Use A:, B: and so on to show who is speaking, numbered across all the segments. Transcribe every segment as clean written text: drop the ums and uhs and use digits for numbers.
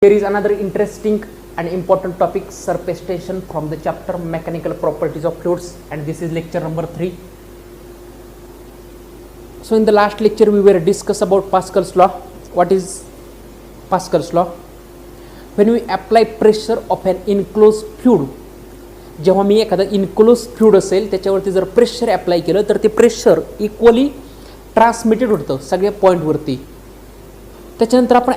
A: Here is another interesting and important topic, surface tension from the chapter mechanical properties of fluids, and this is lecture number 3. So in the last lecture we were discuss about Pascal's law. What is Pascal's law? When we apply pressure of an enclosed fluid, जेव्हा मी एखादा enclose fluid असेल त्याच्यावरती जर pressure apply केलं तर ते pressure equally transmitted होतं सगळ्या पॉईंटवरती. त्याच्यानंतर आपण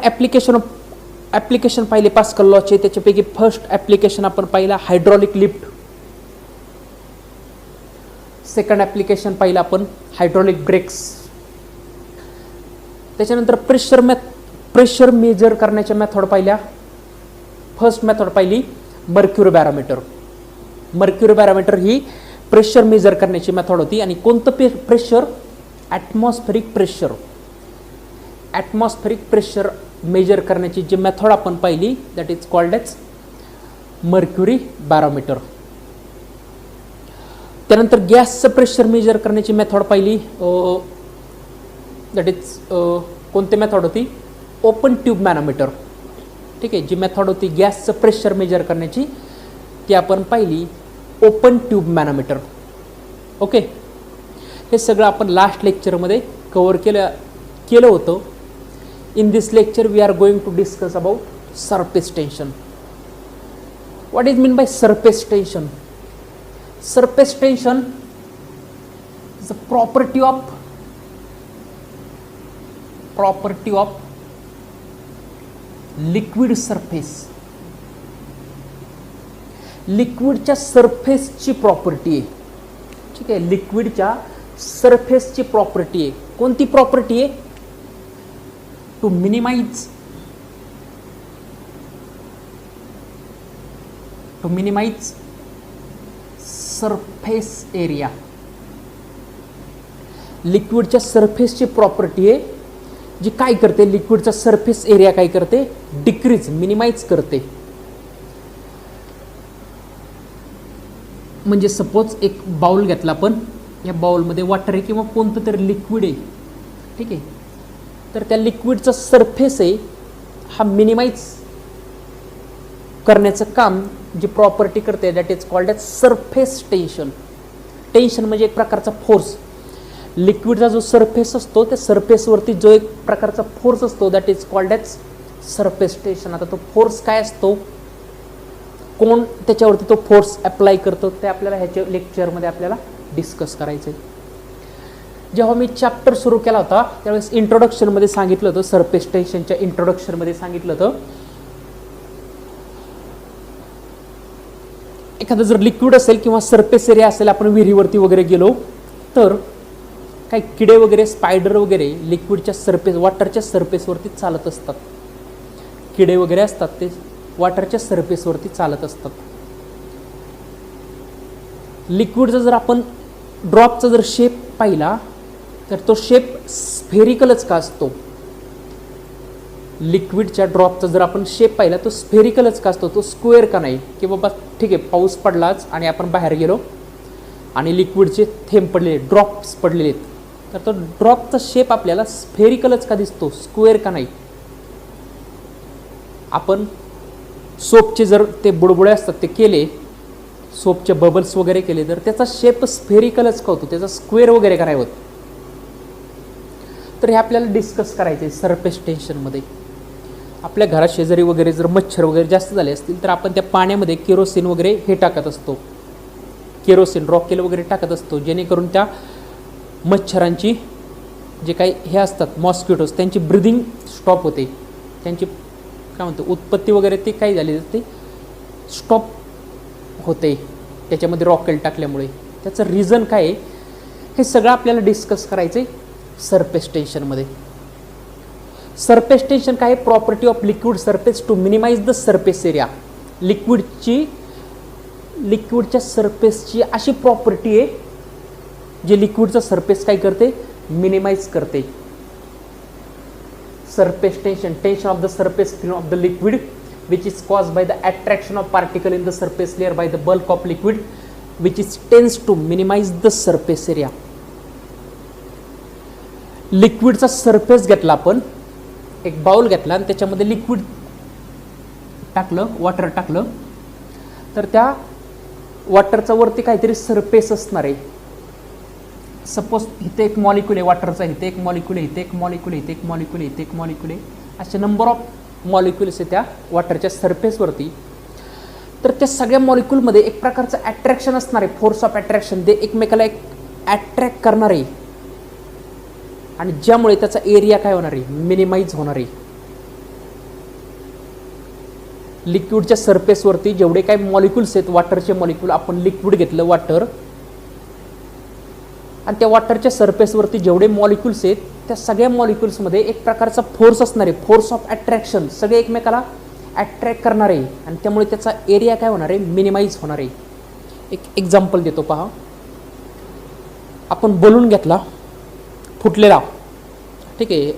A: ॲप्लिकेशन पाहिले पास्कल लॉचे. त्याच्यापैकी फर्स्ट ॲप्लिकेशन आपण पाहिला हायड्रॉलिक लिफ्ट. सेकंड ॲप्लिकेशन पाहिलं आपण हायड्रॉलिक ब्रेक्स. त्याच्यानंतर प्रेशर मेजर करण्याच्या मेथड पाहिल्या. फर्स्ट मेथड पाहिली मर्क्युरी बॅरोमीटर. मर्क्युरी बॅरोमीटर ही प्रेशर मेजर करण्याची मेथड होती. आणि कोणतं pressure? Atmospheric pressure. Atmospheric pressure measure करण्याची जी मेथड आपण पाहिली that is called as mercury barometer. त्यानंतर गॅसचं प्रेशर मेजर करण्याची मेथड पाहिली दॅट इज कोणती मेथड होती? Open tube manometer. ठीक आहे, जी मेथड होती गॅसचं प्रेशर मेजर करण्याची ती आपण पाहिली ओपन ट्यूब मॅनोमीटर. ओके, हे सगळं आपण लास्ट लेक्चरमध्ये कव्हर केलं होतं. In this lecture we are going to discuss about surface tension. What is mean by surface tension? Surface tension is a property of liquid surface. लिक्विडच्या सरफेसची प्रॉपर्टी आहे. ठीक आहे, लिक्विडच्या सरफेसची प्रॉपर्टी आहे. कोणती प्रॉपर्टी आहे? To minimize surface area. लिक्विडच्या सरफेसची प्रॉपर्टी आहे जी काय करते? लिक्विडचा सरफेस एरिया काय करते? डिक्रीज, मिनिमाइज करते. म्हणजे सपोज एक बाउल घेतला आपण, या बाउलमध्ये वॉटर आहे किंवा कोणतं तरी लिक्विड आहे. ठीक आहे, तर त्या लिक्विडचा सरफेस आहे हा मिनिमाइज करण्याचं काम जी प्रॉपर्टी करते that is called as surface tension. Tension म्हणजे एक प्रकारचा फोर्स. लिक्विडचा जो सरफेस असतो त्या सरफेसवरती जो एक प्रकारचा फोर्स असतो that is called as surface tension. आता तो फोर्स काय असतो, कोण त्याच्यावरती तो फोर्स अप्लाय करतो ते आपल्याला ह्याच्या लेक्चरमध्ये आपल्याला डिस्कस करायचं आहे. जेव्हा मी चॅप्टर सुरू केला होता त्यावेळेस इंट्रोडक्शनमध्ये सांगितलं होतं, सरफेस टेन्शनच्या इंट्रोडक्शनमध्ये सांगितलं होतं, एखादं जर लिक्विड असेल किंवा सरफेस एरिया असेल, आपण विहिरीवरती वगैरे गेलो तर काही किडे वगैरे, स्पायडर वगैरे लिक्विडच्या सरफेस, वॉटरच्या सरफेसवरती चालत असतात. किडे वगैरे असतात ते वॉटरच्या सरफेसवरती चालत असतात. लिक्विडचा जर आपण ड्रॉपचा जर शेप पाहिला तर तो शेप स्फेरिकलच का असतो? लिक्विडच्या ड्रॉपचा जर आपण शेप पाहिला तो स्फेरिकलच का असतो? तो स्क्वेअर का नाही? की बाबा ठीक आहे, पाऊस पडलाच आणि आपण बाहेर गेलो आणि लिक्विडचे थेंब पडलेले, ड्रॉप्स पडलेले आहेत, तर तो ड्रॉपचा शेप आपल्याला स्फेरिकलच का दिसतो? स्क्वेअर का नाही? आपण सोपचे जर ते बुडबुडे असतात ते केले, सोपचे बबल्स वगैरे केले तर त्याचा शेप स्फेरिकलच का होतो? त्याचा स्क्वेअर वगैरे का नाही होत? तर हे आपल्याला डिस्कस करायचं आहे सरफेस टेन्शनमध्ये. आपल्या घरात शेजारी वगैरे जर मच्छर वगैरे जास्त झाले असतील तर आपण त्या पाण्यामध्ये केरोसिन वगैरे हे टाकत असतो, केरोसिन रॉकेल वगैरे टाकत असतो, जेणेकरून त्या मच्छरांची जे काही हे असतात मॉस्किटोज त्यांची ब्रिदिंग स्टॉप होते, त्यांची काय म्हणतो उत्पत्ती वगैरे ते काही झाली ते स्टॉप होते त्याच्यामध्ये रॉकेल टाकल्यामुळे. त्याचं रिझन काय आहे हे सगळं आपल्याला डिस्कस करायचं आहे सरफेस टेन्शनमध्ये. सरफेस टेन्शन काय आहे? Property of liquid surface to minimise the surface area. लिक्विडच्या सरफेसची अशी प्रॉपर्टी आहे जे लिक्विडचा सरफेस काय करते? मिनिमाइज करते. Surface tension of the surface of the liquid which is caused by the attraction of particle in the surface layer by the bulk of liquid which is tends to minimize the surface area. लिक्विडचा surface घेतला आपण, एक bowl घेतला आणि त्याच्यामध्ये liquid टाकलं, water टाकलं, तर त्या वॉटरचा वरती काहीतरी सरफेस असणार आहे. सपोज इथे एक मॉलिक्यूल आहे वॉटरचा, इथे एक मॉलिक्यूल आहे, इथे एक मॉलिक्यूल आहे, इथे एक मॉलिक्यूल आहे, इथे एक मॉलिक्यूल आहे, असे नंबर ऑफ मॉलिक्युल्स आहे त्या वॉटरच्या सरफेसवरती. तर त्या सगळ्या मॉलिक्यूलमध्ये एक प्रकारचं अट्रॅक्शन असणार आहे, फोर्स ऑफ अट्रॅक्शन. ते एकमेकाला एक अट्रॅक्ट करणार आहे आणि ज्यामुळे त्याचा एरिया काय होणार आहे, मिनिमाइज होणार आहे. लिक्विडच्या सरफेसवरती जेवढे काही मॉलिक्युल्स आहेत, वॉटरचे मॉलिक्यूल, आपण लिक्विड घेतलं वॉटर, आणि त्या वॉटरच्या सरफेसवरती जेवढे मॉलिक्युल्स आहेत त्या सगळ्या मॉलिक्युल्समध्ये एक प्रकारचा फोर्स असणार आहे, फोर्स ऑफ अट्रॅक्शन. सगळे एकमेकाला अट्रॅक्ट करणार आहे आणि त्यामुळे त्याचा एरिया काय होणार आहे, मिनिमाइज होणार आहे. एक एक्झाम्पल देतो पहा. आपण बलून घेतला फुटलेला, ठीक आहे,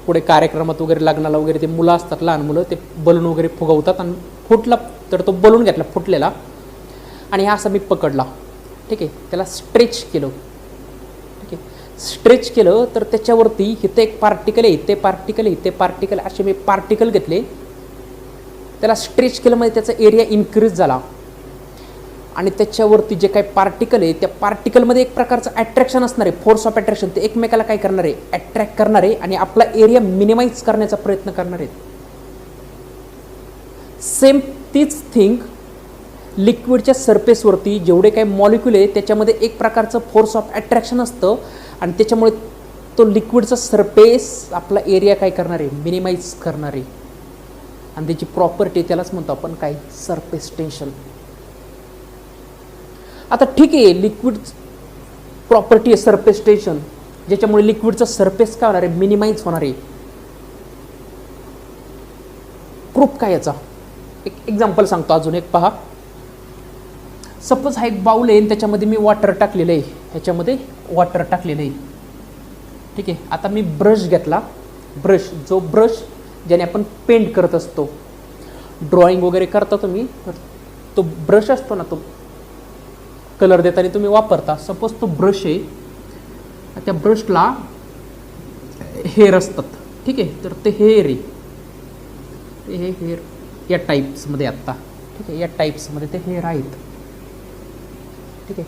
A: पुढे कार्यक्रमात वगैरे लग्नाला वगैरे ते मुलं असतात, लहान मुलं, ते बलून वगैरे फुगवतात आणि फुटला, तर तो बलून घेतला फुटलेला आणि हा असा मी पकडला, ठीक आहे, त्याला स्ट्रेच केलं, ठीक आहे, स्ट्रेच केलं तर त्याच्यावरती इथे एक पार्टिकल आहे, इथे पार्टिकल आहे, इथे पार्टिकल, असे मी पार्टिकल घेतले, त्याला स्ट्रेच केलं म्हणजे त्याचा एरिया इन्क्रीज झाला आणि त्याच्यावरती जे काही पार्टिकल आहे त्या पार्टिकलमध्ये एक प्रकारचं अट्रॅक्शन असणार आहे, फोर्स ऑफ अट्रॅक्शन. ते एकमेकाला काय करणार आहे, अट्रॅक्ट करणार आहे आणि आपला एरिया मिनिमाइज करण्याचा प्रयत्न करणार आहेत. सेम तीच थिंग लिक्विडच्या सरफेसवरती जेवढे काही मॉलिक्यूल आहे त्याच्यामध्ये एक प्रकारचं फोर्स ऑफ अट्रॅक्शन असतं आणि त्याच्यामुळे तो लिक्विडचा सरफेस आपला एरिया काय करणार आहे, मिनिमाइज करणार आहे. आणि त्याची प्रॉपर्टी त्यालाच म्हणतो आपण काय, सरफेस टेन्शन. आता ठीक आहे, लिक्विड प्रॉपर्टी आहे सरफेस टेन्शन, ज्याच्यामुळे लिक्विडचा सरफेस काय होणार आहे, मिनिमाइज होणार आहे. प्रूफ काय याचा, एक एक्झाम्पल सांगतो अजून एक पहा. सपोज हा एक बाउल आहे आणि त्याच्यामध्ये मी वॉटर टाकलेलं आहे, ह्याच्यामध्ये वॉटर टाकलेलं आहे, ठीक आहे. आता मी ब्रश घेतला, ब्रश, जो ब्रश ज्याने आपण पेंट करत असतो, ड्रॉइंग वगैरे करता तुम्ही, तो ब्रश असतो ना, तो कलर देताना तुम्ही वापरता. सपोज तो ब्रश आहे, त्या ब्रशला हेअर असतात, ठीक आहे, तर ते हेअर आहे, ते हे हेअर या टाईप्समध्ये आत्ता, ठीक आहे, या टाईप्समध्ये ते हेअर आहेत, ठीक आहे.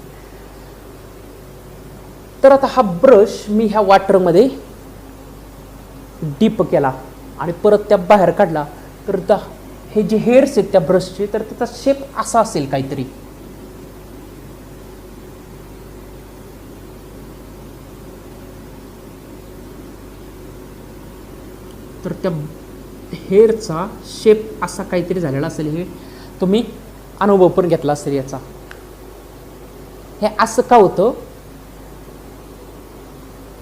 A: तर आता हा ब्रश मी ह्या वॉटरमध्ये डीप केला आणि परत त्या बाहेर काढला, तर हे जे हेअर्स आहेत त्या ब्रशचे, तर त्याचा शेप असा असेल काहीतरी. तर त्या हेअरचा शेप असा काहीतरी झालेला असेल, हे तुम्ही अनुभव पण घेतला असेल याचा. हे असं का होतं,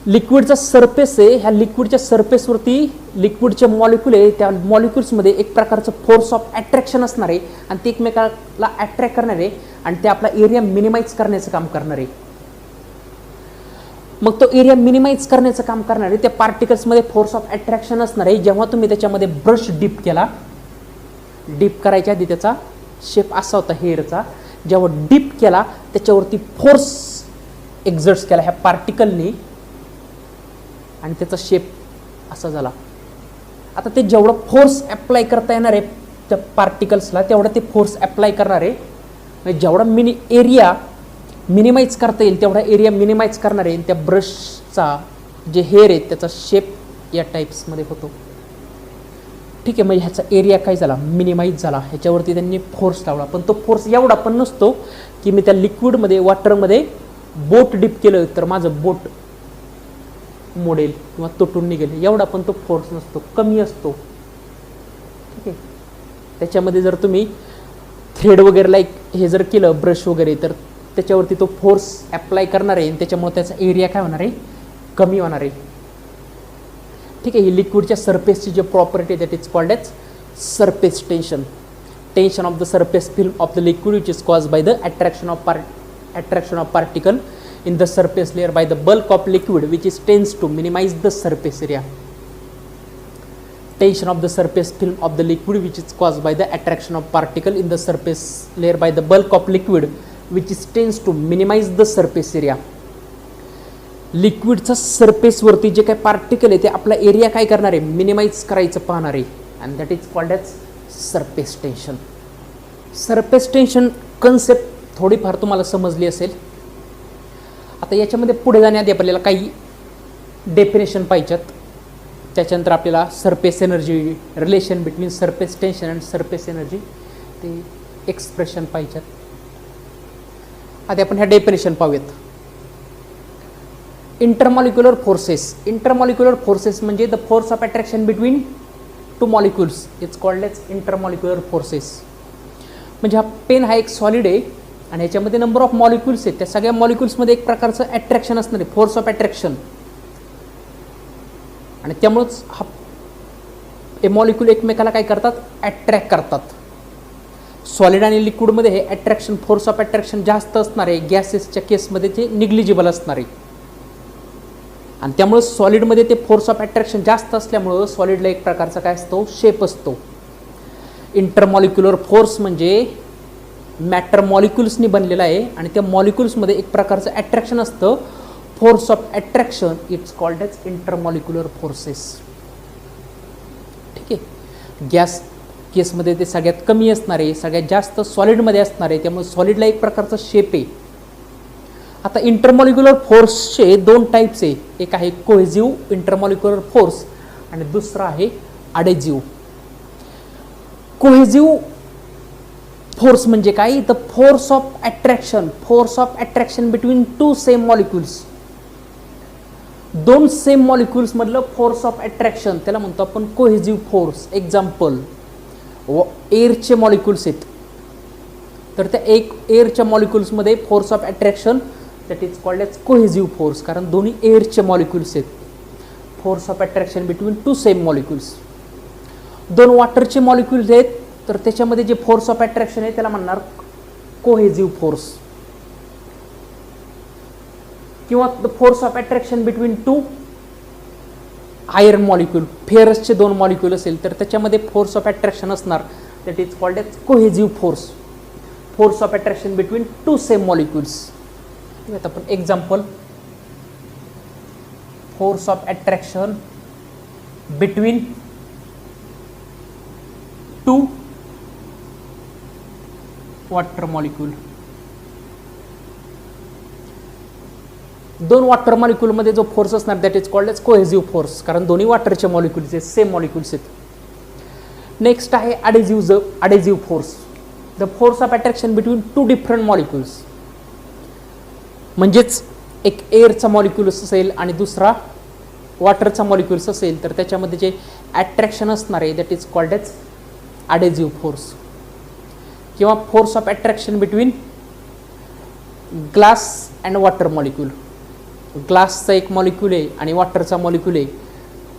A: लिक्विडचा सरफेस आहे, ह्या लिक्विडच्या सरफेसवरती लिक्विडचे मॉलिक्यूल आहे, त्या मॉलिक्युल्समध्ये एक प्रकारचं फोर्स ऑफ अट्रॅक्शन असणार आहे आणि ते एकमेकाला अट्रॅक्ट करणार आहे आणि ते आपला एरिया मिनिमाइज करण्याचं काम करणार आहे. मग तो एरिया मिनिमाइज करण्याचं काम करणार आहे, त्या पार्टिकल्समध्ये फोर्स ऑफ अट्रॅक्शन असणार आहे. जेव्हा तुम्ही त्याच्यामध्ये ब्रश डीप केला, डीप करायच्या आधी त्याचा शेप असा होता हेअरचा, जेव्हा डीप केला त्याच्यावरती फोर्स एक्झर्ट्स केला ह्या पार्टिकलनी आणि त्याचा शेप असा झाला. आता ते जेवढं फोर्स अप्लाय करता येणार आहे त्या पार्टिकल्सला, तेवढं ते फोर्स अप्लाय करणार आहे. म्हणजे जेवढा एरिया मिनिमाइज करता येईल तेवढा एरिया मिनिमाइज करणार आहे. त्या ब्रशचा जे हेअर आहे त्याचा शेप या टाईप्समध्ये होतो, ठीक आहे. म्हणजे ह्याचा एरिया काय झाला, मिनिमाइज झाला. ह्याच्यावरती त्यांनी फोर्स लावला, पण तो फोर्स एवढा पण नसतो की मी त्या लिक्विडमध्ये वॉटरमध्ये बोट डीप केलं तर माझं बोट मोडेल किंवा तुटून निघेल, एवढा पण तो फोर्स नसतो, कमी असतो, ठीक आहे. त्याच्यामध्ये जर तुम्ही थ्रेड वगैरे लाईक हे जर केलं ब्रश वगैरे, तर त्याच्यावरती तो फोर्स अप्लाय करणार आहे आणि त्याच्यामुळे त्याचा एरिया काय होणार आहे, कमी होणार आहे, ठीक आहे. ही लिक्विडच्या सरफेसची जी property that is called as surface tension. Tension of the surface film of the liquid which is caused by the attraction of particle in the surface layer by the bulk of liquid which is tends to minimize the surface area. Tension of the surface film of the liquid which is caused by the attraction of particle in the surface layer by the bulk of liquid which is tends to minimize the surface area. लिक्विडचा सरफेसवरती जे काही particle आहे ते आपला area काय करणार आहे, minimise करायचं पाहणार आहे, and that is called as surface tension. Surface tension concept थोडीफार तुम्हाला समजली असेल. आता याच्यामध्ये पुढे जाण्याआधी आपल्याला काही डेफिनेशन पाहिजेत. त्याच्यानंतर आपल्याला surface energy, relation between surface tension and surface energy, ते एक्सप्रेशन पाहिजेत. आधी आपण ह्या डेफिनेशन पाहूयात. Intermolecular forces. इंटरमॉलिक्युलर फोर्सेस म्हणजे the force of attraction between two molecules it's called as intermolecular forces. म्हणजे हा पेन हा एक सॉलिड आहे आणि ह्याच्यामध्ये नंबर ऑफ मॉलिक्युल्स आहेत. त्या सगळ्या मॉलिक्युल्समध्ये एक प्रकारचं अट्रॅक्शन असणार आहे, फोर्स ऑफ अट्रॅक्शन. आणि त्यामुळंच हा हे मॉलिक्यूल एकमेकाला काय करतात, अट्रॅक्ट करतात. सॉलिड आणि लिक्विडमध्ये हे अट्रॅक्शन, फोर्स ऑफ अट्रॅक्शन जास्त असणार आहे. गॅसेसच्या केसमध्ये ते निग्लिजिबल असणार आहे. आणि त्यामुळे सॉलिडमध्ये ते फोर्स ऑफ अट्रॅक्शन जास्त असल्यामुळं सॉलिडला एक प्रकारचा काय असतो, शेप असतो. इंटरमॉलिक्युलर फोर्स म्हणजे मॅटर मॉलिक्युल्सनी बनलेला आहे आणि त्या मॉलिक्युल्समध्ये एक प्रकारचं अट्रॅक्शन असतं, force of attraction. It's called as intermolecular forces. ठीक आहे. गॅस केसमध्ये ते सगळ्यात कमी असणार आहे, सगळ्यात जास्त सॉलिडमध्ये असणार आहे. त्यामुळे सॉलिडला एक प्रकारचा शेप आहे. आता इंटरमॉलिक्युलर फोर्सचे दोन टाईप्स आहे. एक आहे कोहेजिव्ह इंटरमॉलिक्युलर फोर्स आणि दुसरा आहे अडेजिव्ह. कोहेजिव्ह फोर्स म्हणजे काय, the force of attraction, force of attraction between two same molecules. दोन सेम मॉलिक्युल्स मधलं फोर्स ऑफ अट्रॅक्शन त्याला म्हणतो आपण कोहेजिव्ह फोर्स. एक्झाम्पल, एअरचे मॉलिक्युल्स आहेत तर त्या एक एअरच्या मॉलिक्युल्समध्ये force of attraction that is called as cohesive force, कारण दोन्ही एअरचे मॉलिक्युल्स आहेत. Force of attraction between two same molecules. दोन वॉटरचे मॉलिक्युल्स आहेत तर त्याच्यामध्ये जे फोर्स ऑफ अट्रॅक्शन आहे त्याला म्हणणार कोहेजिव्ह फोर्स. किंवा the force of attraction between two iron molecule, फेरसचे दोन मॉलिक्यूल असेल तर त्याच्यामध्ये फोर्स ऑफ अट्रॅक्शन असणार that is called as cohesive force. Force of attraction between two same molecules. आता आपण example, force of attraction between two water molecule. दोन water मॉलिक्यूलमध्ये जो फोर्स असणार that is called as cohesive force, कारण दोन्ही वॉटरचे मॉलिक्युल्स आहेत, सेम मॉलिक्युल्स आहेत. नेक्स्ट आहे अडेजिव्ह force, the force of attraction between two different molecules. म्हणजेच एक एअरचा मॉलिक्युल्स असेल आणि दुसरा वॉटरचा मॉलिक्युल्स असेल तर त्याच्यामध्ये जे अट्रॅक्शन असणार आहे that is called as adhesive force. किंवा force of attraction between glass and water molecule. ग्लासचा एक मॉलिक्यूल आहे आणि वॉटरचा मॉलिक्यूल आहे,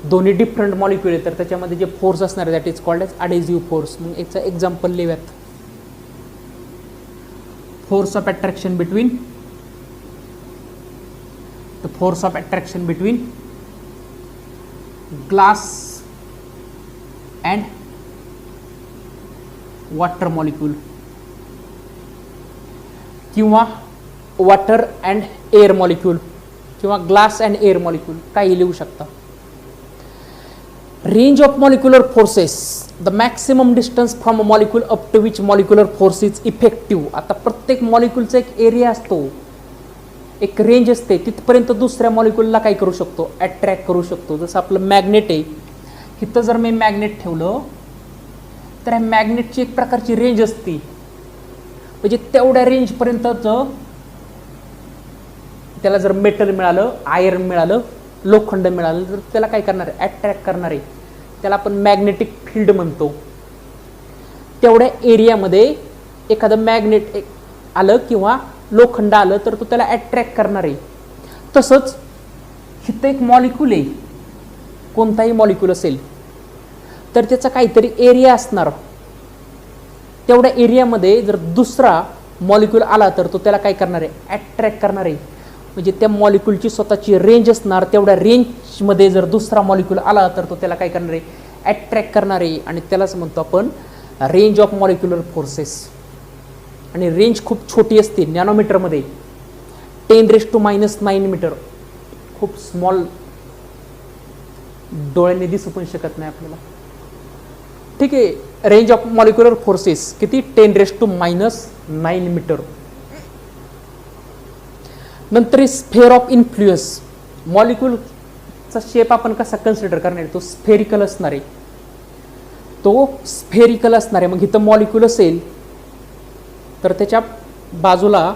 A: दोन्ही डिफरंट मॉलिक्यूल आहे तर त्याच्यामध्ये जे फोर्स असणार आहे that is called as adhesive force. मग याचं एक्झाम्पल लिहूयात. Force of attraction between, the force of attraction between glass and water molecule किंवा वॉटर अँड एअर मॉलिक्यूल किंवा ग्लास अँड एअर मॉलिक्यूल, काही लिहू शकता. Range of molecular forces, the maximum distance from a molecule up to which molecular force is effective. आता प्रत्येक मॉलिक्यूलचा एक area असतो, एक रेंज असते, तिथपर्यंत दुसऱ्या मॉलिक्यूलला काय करू शकतो, अट्रॅक्ट करू शकतो. जसं आपलं मॅग्नेट आहे, इथं जर मी मॅग्नेट ठेवलं तर ह्या मॅग्नेटची एक प्रकारची रेंज असते, म्हणजे तेवढ्या रेंजपर्यंतच त्याला जर मेटल मिळालं, आयर्न मिळालं, लोखंड मिळालं तर त्याला काय करणार आहे, अट्रॅक्ट करणार आहे. त्याला आपण मॅग्नेटिक फील्ड म्हणतो. तेवढ्या एरियामध्ये एखादं मॅग्नेट आलं किंवा लोखंड आलं तर तो त्याला अट्रॅक्ट करणार आहे. तसंच इथं एक मॉलिक्यूल आहे, कोणताही मॉलिक्यूल असेल तर त्याचा काहीतरी एरिया असणार. तेवढ्या एरियामध्ये जर दुसरा मॉलिक्यूल आला तर तो त्याला काय करणार आहे, अट्रॅक्ट करणार आहे. म्हणजे त्या मॉलिक्यूलची स्वतःची रेंज असणार, तेवढ्या रेंजमध्ये जर दुसरा मॉलिक्यूल आला तर तो त्याला काय करणार आहे, अट्रॅक्ट करणार आहे. आणि त्यालाच म्हणतो आपण रेंज ऑफ मॉलिक्युलर फोर्सेस. आणि रेंज खूप छोटी असते, नॅनोमीटरमध्ये, 10⁻⁹ मीटर, खूप स्मॉल, डोळ्याने दिसू पण शकत नाही आपल्याला. ठीक आहे. रेंज ऑफ मॉलिक्युलर फोर्सेस किती 10⁻⁹ मीटर. नंतर स्फेअर ऑफ इन्फ्लुएन्स. मॉलिक्युलचा शेप आपण कसा कन्सिडर करणार आहे, तो स्फेरिकल असणार आहे. तो स्फेरिकल असणार आहे. मग इथं मॉलिक्युल असेल तर त्याच्या बाजूला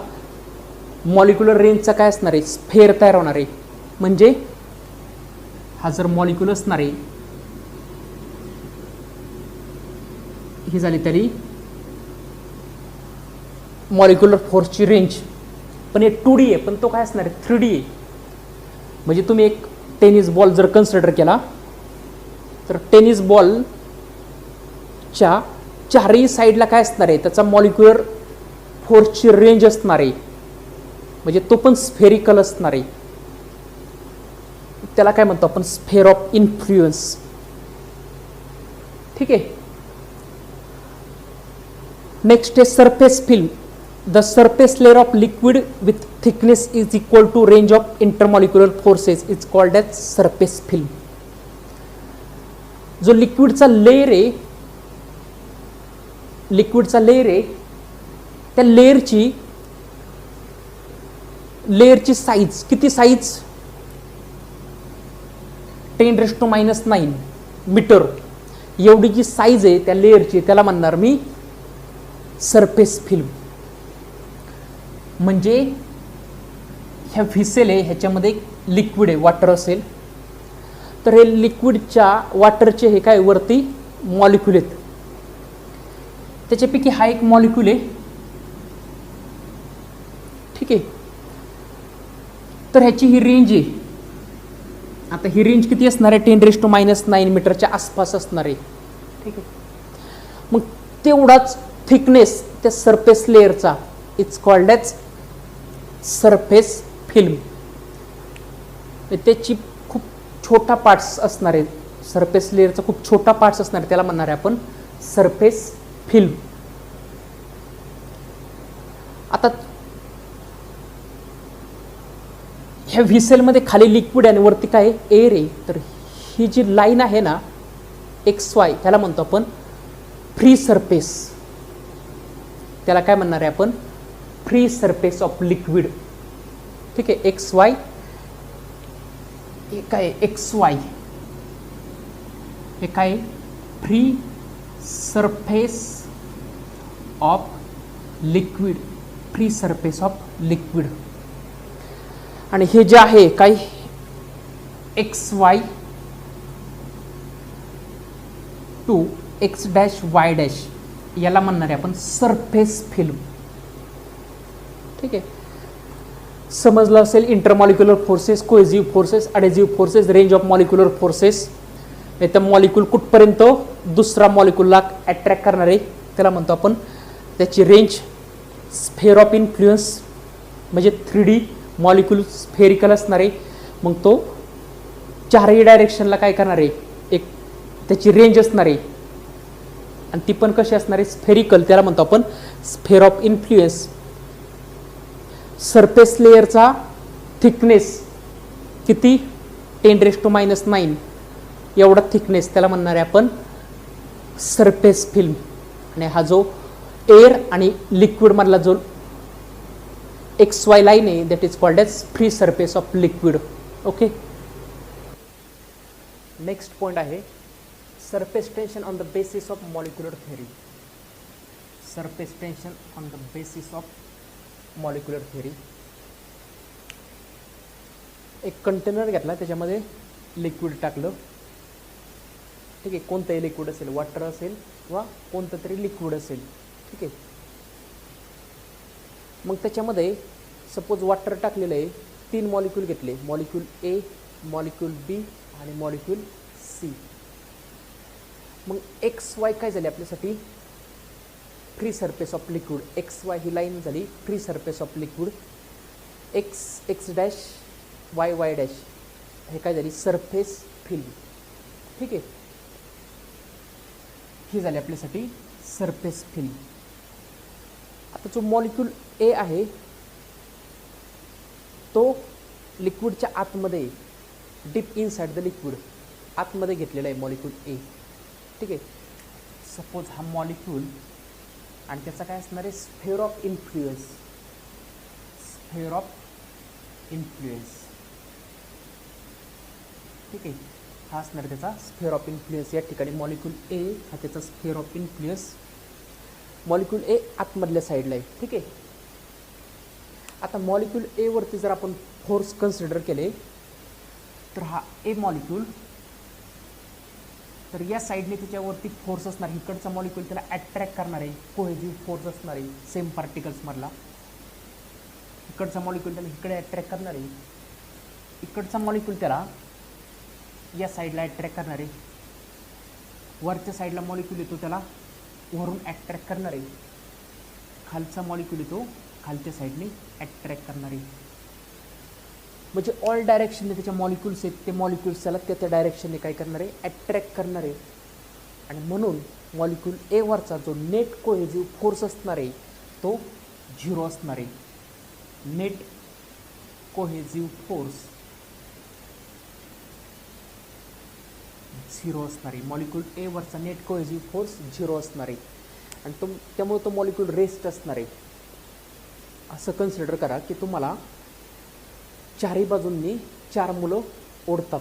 A: मॉलिक्युलर रेंजचा काय असणार आहे, स्फेअर तयार होणार आहे. म्हणजे हा जर मॉलिक्युल असणार आहे, ही झाली तरी मॉलिक्युलर फोर्सची रेंज. पण हे 2D आहे, पण तो काय असणार आहे, 3D आहे. म्हणजे तुम्ही एक टेनिस बॉल जर कन्सिडर केला तर टेनिस बॉलच्या चारही साईडला काय असणार आहे, त्याचा मॉलिक्युलर फोर्सची रेंज असणार आहे. म्हणजे तो पण स्फेरिकल असणार आहे. त्याला काय म्हणतो आपण, स्फेअर ऑफ इन्फ्लुएन्स. ठीक आहे. नेक्स्ट आहे surface film. The surface layer of liquid with thickness is equal to range of intermolecular forces is called as surface film. जो लिक्विडचा लेअर आहे, त्या लेअरची साईज किती, साईज 10⁻⁹ मीटर एवढी जी साईज आहे त्या लेअरची, त्याला म्हणणार मी सरफेस फिल्म. म्हणजे ह्या व्हिसेल आहे, ह्याच्यामध्ये लिक्विड आहे, वॉटर असेल तर हे लिक्विडच्या वॉटरचे हे काय वरती मॉलिक्युल आहेत. त्याच्यापैकी हा एक मॉलिक्युल आहे. ठीक आहे. तर ह्याची ही रेंज आहे. आता ही रेंज किती असणार आहे, 10⁻⁹ मीटरच्या आसपास असणार आहे. ठीक आहे. मग तेवढाच थिकनेस त्या सरफेस लेअरचा it's called as surface film. त्याची खूप छोटा पार्ट्स असणार आहे, सरफेस लेअरचा खूप छोटा पार्ट्स असणार आहे, त्याला म्हणणार आहे आपण सरफेस फिल्म. आता ह्या व्हिसेलमध्ये खाली लिक्विड आहे आणि वरती काय एअर आहे. तर ही जी लाईन आहे ना XY, त्याला म्हणतो आपण फ्री सरफेस. त्याला काय म्हणणार आहे आपण, फ्री सरफेस ऑफ लिक्विड. ठीक आहे. XY हे काय, XY हे काय, free surface of liquid, free surface of liquid. आणि हे जे आहे काय, XY टू X', Y', याला म्हणणार आहे आपण सरफेस फिल्म. ठीक आहे. समजलं असेल intermolecular forces, cohesive forces, adhesive forces, range of molecular forces. तर मॉलिक्युल कुठपर्यंत दुसरा मॉलिक्युलला अट्रॅक्ट करणार आहे त्याला म्हणतो आपण, त्याची रेंज. स्फेअर ऑफ इन्फ्लुएन्स म्हणजे 3D मॉलिक्युल स्फेरिकल असणार आहे. मग तो चारही डायरेक्शनला काय करणार आहे, एक त्याची रेंज असणार आहे आणि ती पण कशी असणार आहे, स्फेरिकल. त्याला म्हणतो आपण स्फेअर ऑफ इन्फ्लुएन्स. सरफेस लेअरचा थिकनेस किती, 10⁻⁹ एवढा थिकनेस, त्याला म्हणणार आहे आपण सरफेस फिल्म. आणि हा जो एअर आणि लिक्विड मधला जो XY लाईन आहे, that is called as free surface of liquid. Okay. Next point आहे surface tension on the basis of molecular theory. Surface tension on the basis of molecular theory. एक container घेतला, त्याच्यामध्ये liquid टाकलं. ठीक आहे. कोणतंही liquid असेल, वॉटर असेल किंवा कोणतं तरी लिक्विड असेल. ठीक आहे. मग त्याच्यामध्ये सपोज वॉटर टाकलेलं आहे, 3 मॉलिक्यूल घेतले, मॉलिक्यूल A, मॉलिक्यूल B आणि मॉलिक्यूल C. मग XY काय झाले आपल्यासाठी, free surface of liquid. XY ही लाईन झाली free surface of liquid. X', Y', हे काय झाली सरफेस फिल्म. ठीक आहे. ही झाली आपल्यासाठी सरफेस फिल्म. आता जो मॉलिक्यूल A आहे तो लिक्विडच्या आतमध्ये, डीप इनसाइड द लिक्विड, आतमध्ये घेतलेला आहे मॉलिक्यूल A. ठीक आहे. सपोज हा मॉलिक्यूल आणि त्याचा काय असणार आहे, sphere of influence. Sphere of influence. ठीक आहे, हा असणार त्याचा स्फेअर ऑफ इन्फ्लुएन्स. या ठिकाणी मॉलिक्यूल ए हा त्याचा स्फेअर ऑफ इन्फ्लुएन्स. मॉलिक्यूल ए आतमधल्या साईडला आहे. ठीक आहे, आता मॉलिक्यूल ए वरती जर आपण फोर्स कन्सिडर केले तर हा ए मॉलिक्यूल, तर या साईडने त्याच्यावरती फोर्स असणार. इकडचा मॉलिक्यूल त्याला अट्रॅक्ट करणार आहे, कोहेजिव्ह फोर्स असणार आहे सेम पार्टिकल्समधला. इकडचा मॉलिक्यूल त्याला इकडे अट्रॅक्ट करणार आहे, इकडचा मॉलिक्यूल त्याला या साईडला अट्रॅक्ट करणार आहे. वरच्या साईडला मॉलिक्यूल येतो त्याला वरून अट्रॅक्ट करणार आहे. खालचा मॉलिक्यूल येतो खालच्या साईडने अट्रॅक्ट करणार आहे. म्हणजे ऑल डायरेक्शनने त्याच्या मॉलिक्यूल्स आहेत, ते मॉलिक्यूल्स त्याला त्या डायरेक्शनने काय करणार आहे, अट्रॅक्ट करणार आहे. आणि म्हणून मॉलिक्यूल ए वरचा जो नेट कोहेजिव्ह फोर्स असणार आहे तो 0 असणार आहे. नेट कोहेजिव्ह फोर्स 0 असणार आहे. मॉलिक्यूल ए वरचा नेट कोहेजिव्ह फोर्स 0 असणार आहे आणि त्यामुळे तो मॉलिक्यूल रेस्ट असणार आहे. असं कन्सिडर करा की तुम्हाला चारही बाजूंनी 4 मुलं ओढतात,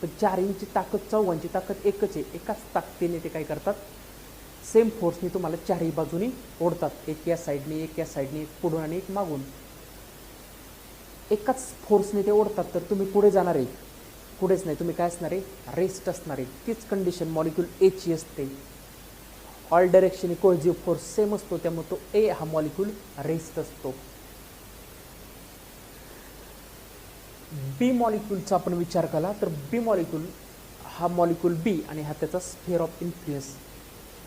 A: पण चारींची ताकद, चौघांची ताकद एकच आहे. एकाच ताकदीने ते काय करतात, सेम फोर्सने तुम्हाला चारही बाजूनी ओढतात. एक या साईडने, एक या साईडने, एक पुढून आणि एक मागून. एकाच फोर्सने ते ओढतात, तर तुम्ही पुढे जाणार आहे, पुढेच नाही, तुम्ही काय असणार आहे, रेस्ट असणार आहे. तीच कंडिशन मॉलिक्यूल एची असते. All direction cohesive force same असतो, त्यामुळे तो ए हा मॉलिक्यूल रेस्ट असतो. बी मॉलिक्यूलचा आपण विचार केला तर बी मॉलिक्यूल हा मॉलिक्यूल बी आणि हा त्याचा स्फेअर ऑफ इन्फ्लुएन्स.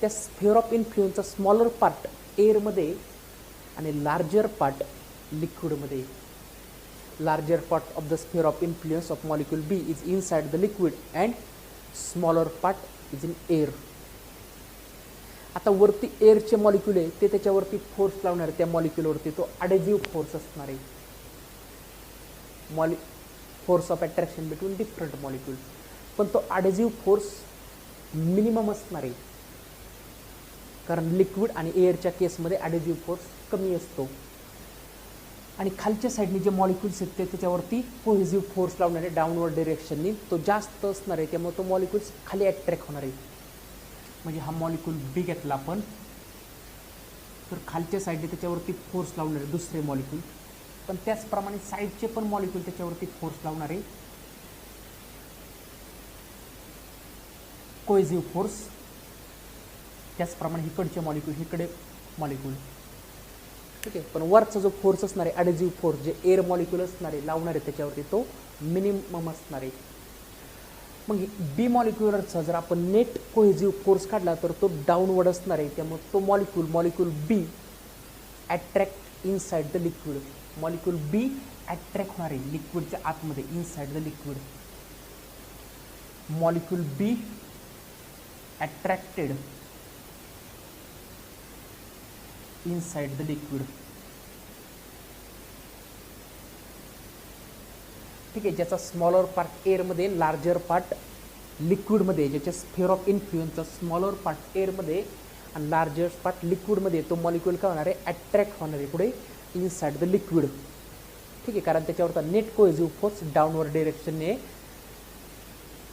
A: त्या स्फेअर ऑफ इन्फ्लुएन्सचा स्मॉलर पार्ट एअरमध्ये आणि लार्जर पार्ट लिक्विडमध्ये. Larger part of the sphere of influence of molecule B is inside the liquid and smaller part is in air. आता वरती एअरचे मॉलिक्यूल आहे ते त्याच्यावरती फोर्स लावणार, त्या मॉलिक्यूलवरती तो अडेजिव्ह फोर्स असणार आहे. Force of attraction between different molecule. पण तो अडेजिव्ह फोर्स मिनिमम असणार आहे, कारण लिक्विड आणि एअरच्या केसमध्ये अडेजिव्ह फोर्स कमी असतो. आणि खालच्या साईडने जे मॉलिक्यूल्स आहेत ते त्याच्यावरती कोहेजिव्ह फोर्स लावणार आहे डाऊनवर्ड डिरेक्शननी, तो जास्त असणार आहे, त्यामुळे तो मॉलिक्यूल्स खाली अट्रॅक्ट होणार आहे. म्हणजे हा मॉलिक्यूल बी घेतला आपण तर खालच्या साईडने त्याच्यावरती फोर्स लावणार आहे दुसरे मॉलिक्यूल, पण त्याचप्रमाणे साईडचे पण मॉलिक्यूल त्याच्यावरती फोर्स लावणार आहे कोहेजिव्ह फोर्स. त्याचप्रमाणे इकडचे मॉलिक्यूल, इकडे मॉलिक्यूल. ठीक आहे, पण वरचा जो फोर्स असणार आहे अडेजिव्ह फोर्स, जे एअर मॉलिक्यूल असणार आहे लावणार आहे त्याच्यावरती, तो मिनिमम असणार आहे. मग बी मॉलिक्युलरचा जर आपण नेट कोहेजिव्ह फोर्स काढला तर तो डाऊनवर्ड असणार आहे, त्यामुळे तो molecule B attract inside the liquid. Molecule B attract होणार आहे लिक्विडच्या आतमध्ये, inside the liquid. Molecule B attracted inside the liquid. ठीक आहे, ज्याचा स्मॉलर पार्ट एअरमध्ये, लार्जर पार्ट लिक्विडमध्ये, ज्याच्या स्फेअर ऑफ इन्फ्लुएन्सचा स्मॉलर पार्ट एअरमध्ये आणि लार्जर पार्ट लिक्विडमध्ये, तो मॉलिक्यूल काय होणार आहे, अट्रॅक्ट होणार आहे पुढे इनसाइड द लिक्विड. ठीक आहे, कारण त्याच्यावरचा नेट कोहेजिव्ह फोर्स डाऊनवर्ड डिरेक्शनने,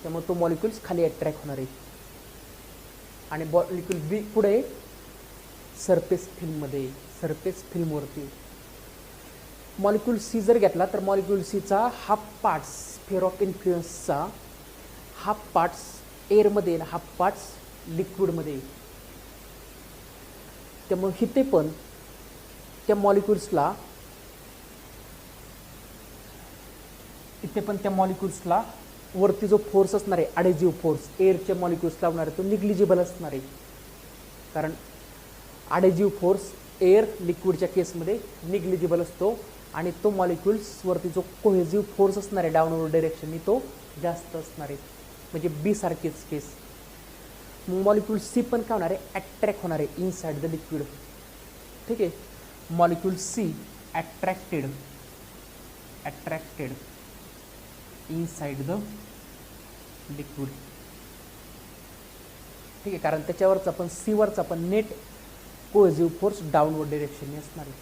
A: त्यामुळे तो मॉलिक्यूल्स खाली अट्रॅक्ट होणार आहे. आणि मॉलिक्यूल बी पुढे सरफेस फिल्ममध्ये, सरफेस फिल्मवरती. मॉलिक्यूल सी जर घेतला तर मॉलिक्यूल सीचा हाफ पार्ट्स, स्फेअर ऑफ इन्फ्लुएन्सचा हाफ पार्ट्स एअरमध्ये आणि हाफ पार्ट्स लिक्विडमध्ये. त्यामुळे इथे पण त्या मॉलिक्यूल्सला, वरती जो फोर्स असणार आहे अडेजिव्ह फोर्स एअरचे मॉलिक्यूल्स लावणार आहे तो निग्लिजिबल असणार आहे, कारण अडेजिव्ह फोर्स एअर लिक्विडच्या केसमध्ये निग्लिजिबल असतो आणि तो मॉलिक्यूल्सवरती जो कोहेजिव्ह फोर्स असणार आहे डाऊनवर्ड डायरेक्शननी तो जास्त असणार आहे. म्हणजे बी सारखीच केस. मॉलिक्यूल सी पण काय होणार आहे, अट्रॅक्ट होणार आहे इनसाइड द लिक्विड. ठीक आहे, molecule C attracted inside the liquid. ठीक आहे, कारण त्याच्यावरचा पण सीवरचा पण नेट कोहेसिव्ह फोर्स डाऊनवर्ड डिरेक्शनने असणार आहे.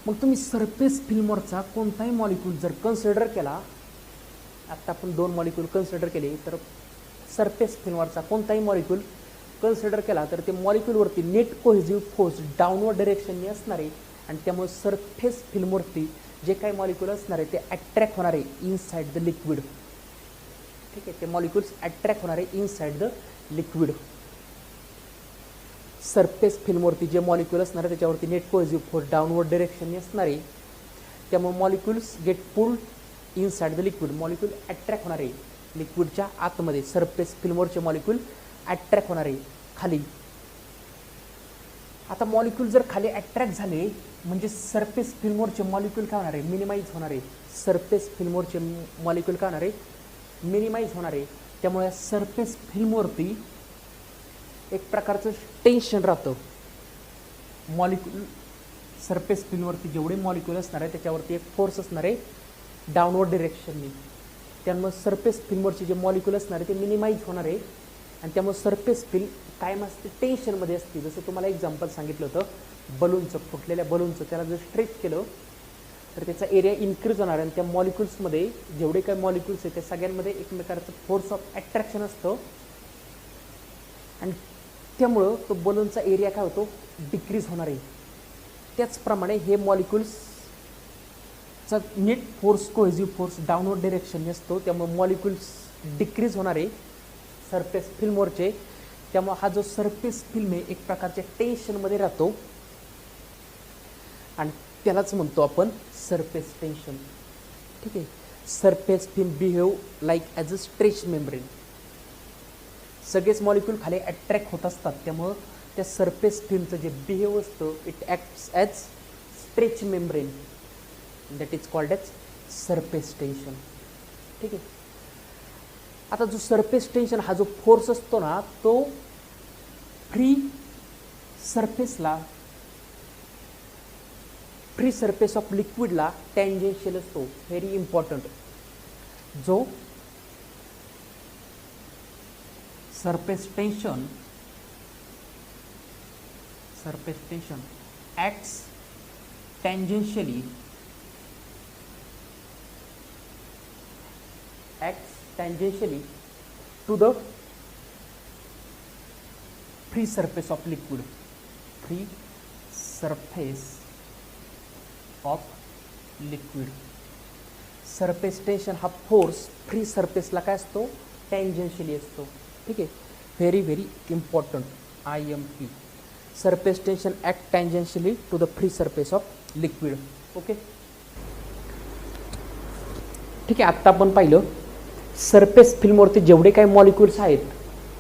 A: मग तुम्ही सरफेस फिल्मवरचा कोणताही मॉलिक्यूल जर कन्सिडर केला, आत्ता आपण 2 मॉलिक्यूल कन्सिडर केले, तर सरफेस फिल्मवरचा कोणताही मॉलिक्यूल कन्सिडर केला तर ते मॉलिक्यूलवरती नेट कोहेसिव्ह फोर्स डाऊनवर्ड डिरेक्शनने असणार आहे. आणि त्यामुळे सरफेस फिल्मवरती जे काही मॉलिक्यूल असणार आहे ते अट्रॅक्ट होणार आहे इनसाइड द लिक्विड. ठीक आहे, ते मॉलिक्यूल्स अट्रॅक्ट होणार आहे इनसाइड द लिक्विड. सरफेस फिल्मवरती जे मॉलिक्यूल असणार आहे त्याच्यावरती नेट कोहेसिव्ह फोर्स डाऊनवर्ड डिरेक्शनने असणार आहे. त्यामुळे molecules get pulled inside the liquid. Molecule attract होणार आहे लिक्विडच्या आतमध्ये. सरफेस फिल्मवरचे मॉलिक्यूल अट्रॅक्ट होणार आहे खाली. आता मॉलिक्यूल जर खाली अट्रॅक्ट झाले म्हणजे सरफेस फिल्मवरचे मॉलिक्यूल काय होणार आहे, मिनिमाइज होणार आहे. सरफेस फिल्मवरचे मॉलिक्यूल काय होणार आहे, मिनिमाइज होणार आहे. त्यामुळे सरफेस फिल्मवरती एक प्रकारचं टेन्शन राहतं. मॉलिक्यूल सरफेस फिल्मवरती जेवढे मॉलिक्यूल असणार आहे त्याच्यावरती एक फोर्स असणार आहे डाऊनवर्ड डिरेक्शननी. त्यामुळे सरफेस फिल्मवरचे जे मॉलिक्यूल असणार आहे ते मिनिमाइज होणार आहे. आणि त्यामुळे सरफेस फिल्म कायम असते, टेन्शनमध्ये असते. जसं तुम्हाला एक्झाम्पल सांगितलं होतं बलूनचं, फुटलेल्या बलूनचं, त्याला जर स्ट्रेच केलं तर त्याचा एरिया इन्क्रीज होणार आहे. आणि त्या मॉलिक्यूल्समध्ये जेवढे काही मॉलिक्यूल्स आहेत त्या सगळ्यांमध्ये एकमेकांचं फोर्स ऑफ अट्रॅक्शन असतं. आणि त्यामुळं तो बलूनचा एरिया काय होतो, डिक्रीज होणार आहे. त्याचप्रमाणे हे मॉलिक्यूल्सचा net force cohesive force downward डिरेक्शनने असतो. त्यामुळे मॉलिक्यूल्स डिक्रीज होणार आहे सरफेस फिल्मवरचे. त्यामुळे हा जो सरफेस फिल्म आहे एक प्रकारच्या टेन्शनमध्ये राहतो आणि त्यालाच म्हणतो आपण सरफेस टेन्शन. ठीक आहे, surface film behave like as a stretch membrane. सगळेच मॉलिक्यूल खाली अट्रॅक्ट होत असतात. त्यामुळं त्या सरफेस फिल्मचं जे बिहेव असतं it acts as stretch membrane, that is called as surface tension. ठीक आहे, आता जो सरफेस टेन्शन हा जो फोर्स असतो ना तो फ्री सरफेस ऑफ लिक्विडला टँजेन्शियल असतो. Very important. जो surface tension acts tangentially to the free surface of liquid. Free surface of liquid. Surface tension हा फोर्स फ्री सरफेसला काय असतो, टँजेन्शियली असतो. ठीक आहे, very very important. IMP. Surface tension act tangentially to the free surface of liquid. Okay, ठीक आहे. आत्ता आपण पाहिलं सरफेस फिल्मवरती जेवढे काही मॉलिक्यूल्स आहेत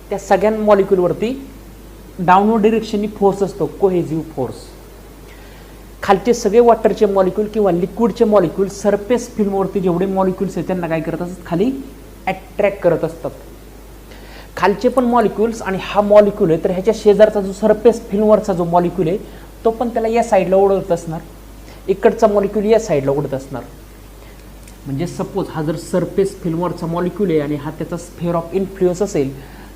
A: त्या सगळ्या मॉलिक्यूलवरती डाऊनवर्ड डिरेक्शननी फोर्स असतो, कोहेसिव्ह फोर्स. खालचे सगळे वॉटरचे मॉलिक्यूल किंवा लिक्विडचे मॉलिक्यूल सरफेस फिल्मवरती जेवढे मॉलिक्यूल्स आहेत त्यांना काय करत असतात, खाली अट्रॅक्ट करत असतात. खालचे पण मॉलिक्यूल्स आणि हा मॉलिक्यूल आहे तर ह्याच्या शेजारचा जो सरफेस फिल्मवरचा जो मॉलिक्यूल आहे तो पण त्याला या साईडला ओढत असणार, इकडचा मॉलिक्यूल या साईडला ओढत असणार. म्हणजे सपोज हा जर सरफेस फिल्मवरचा मॉलिक्यूल आहे आणि हा त्याचा स्फेअर ऑफ इन्फ्लुएन्स असेल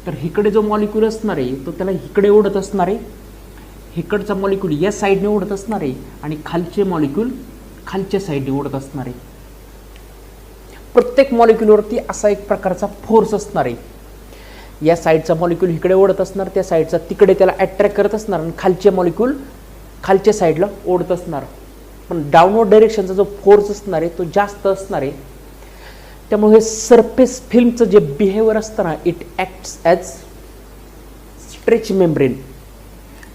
A: तर इकडे जो मॉलिक्यूल असणार आहे तो त्याला इकडे ओढत असणार आहे, इकडचा मॉलिक्यूल या साईडने ओढत असणार आहे आणि खालचे मॉलिक्यूल खालच्या साईडने ओढत असणार आहे. प्रत्येक मॉलिक्यूलवरती असा एक प्रकारचा फोर्स असणार आहे. या साईडचा मॉलिक्यूल इकडे ओढत असणार, त्या साईडचा तिकडे त्याला अट्रॅक्ट करत असणार आणि खालचे मॉलिक्यूल खालच्या साईडला ओढत असणार. पण डाऊनवर्ड डायरेक्शनचा जो फोर्स असणार आहे तो जास्त असणार आहे. त्यामुळे सरफेस फिल्मचं जे बिहेवियर असतं ना it acts as stretch membrane.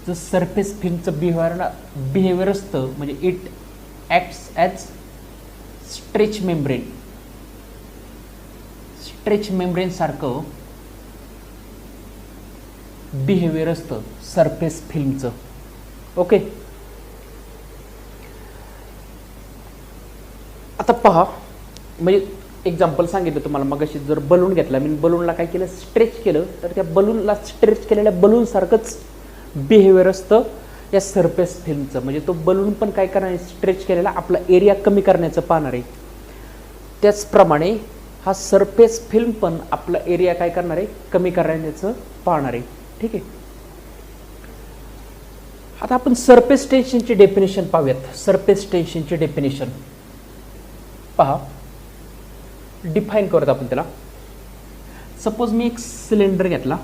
A: जो सरफेस फिल्मचं बिहेवियर असतं म्हणजे it acts as stretch membrane. Stretch membrane सारखं बिहेवियर असतं सरफेस फिल्मचं. ओके, आता पहा, म्हणजे एक्झाम्पल सांगितलं तुम्हाला मगाशी. जर बलून घेतला, मी बलूनला काय केलं, स्ट्रेच केलं, तर त्या बलूनला स्ट्रेच केलेल्या बलून सारखंच बिहेवियर असतं या सरफेस फिल्मचं. म्हणजे तो बलून पण काय करणार आहे, स्ट्रेच केलेला आपला एरिया कमी करण्याचं पाहणार आहे. त्याचप्रमाणे हा सरफेस फिल्म पण आपला एरिया काय करणार आहे, कमी करण्याचं पाहणार आहे. ठीक आहे. आता आपण सरफेस टेन्शनची डेफिनेशन पाहूयात. सरफेस टेन्शनची डेफिनेशन पहा, डिफाईन करूयात आपण त्याला. सपोज मी एक सिलेंडर घेतला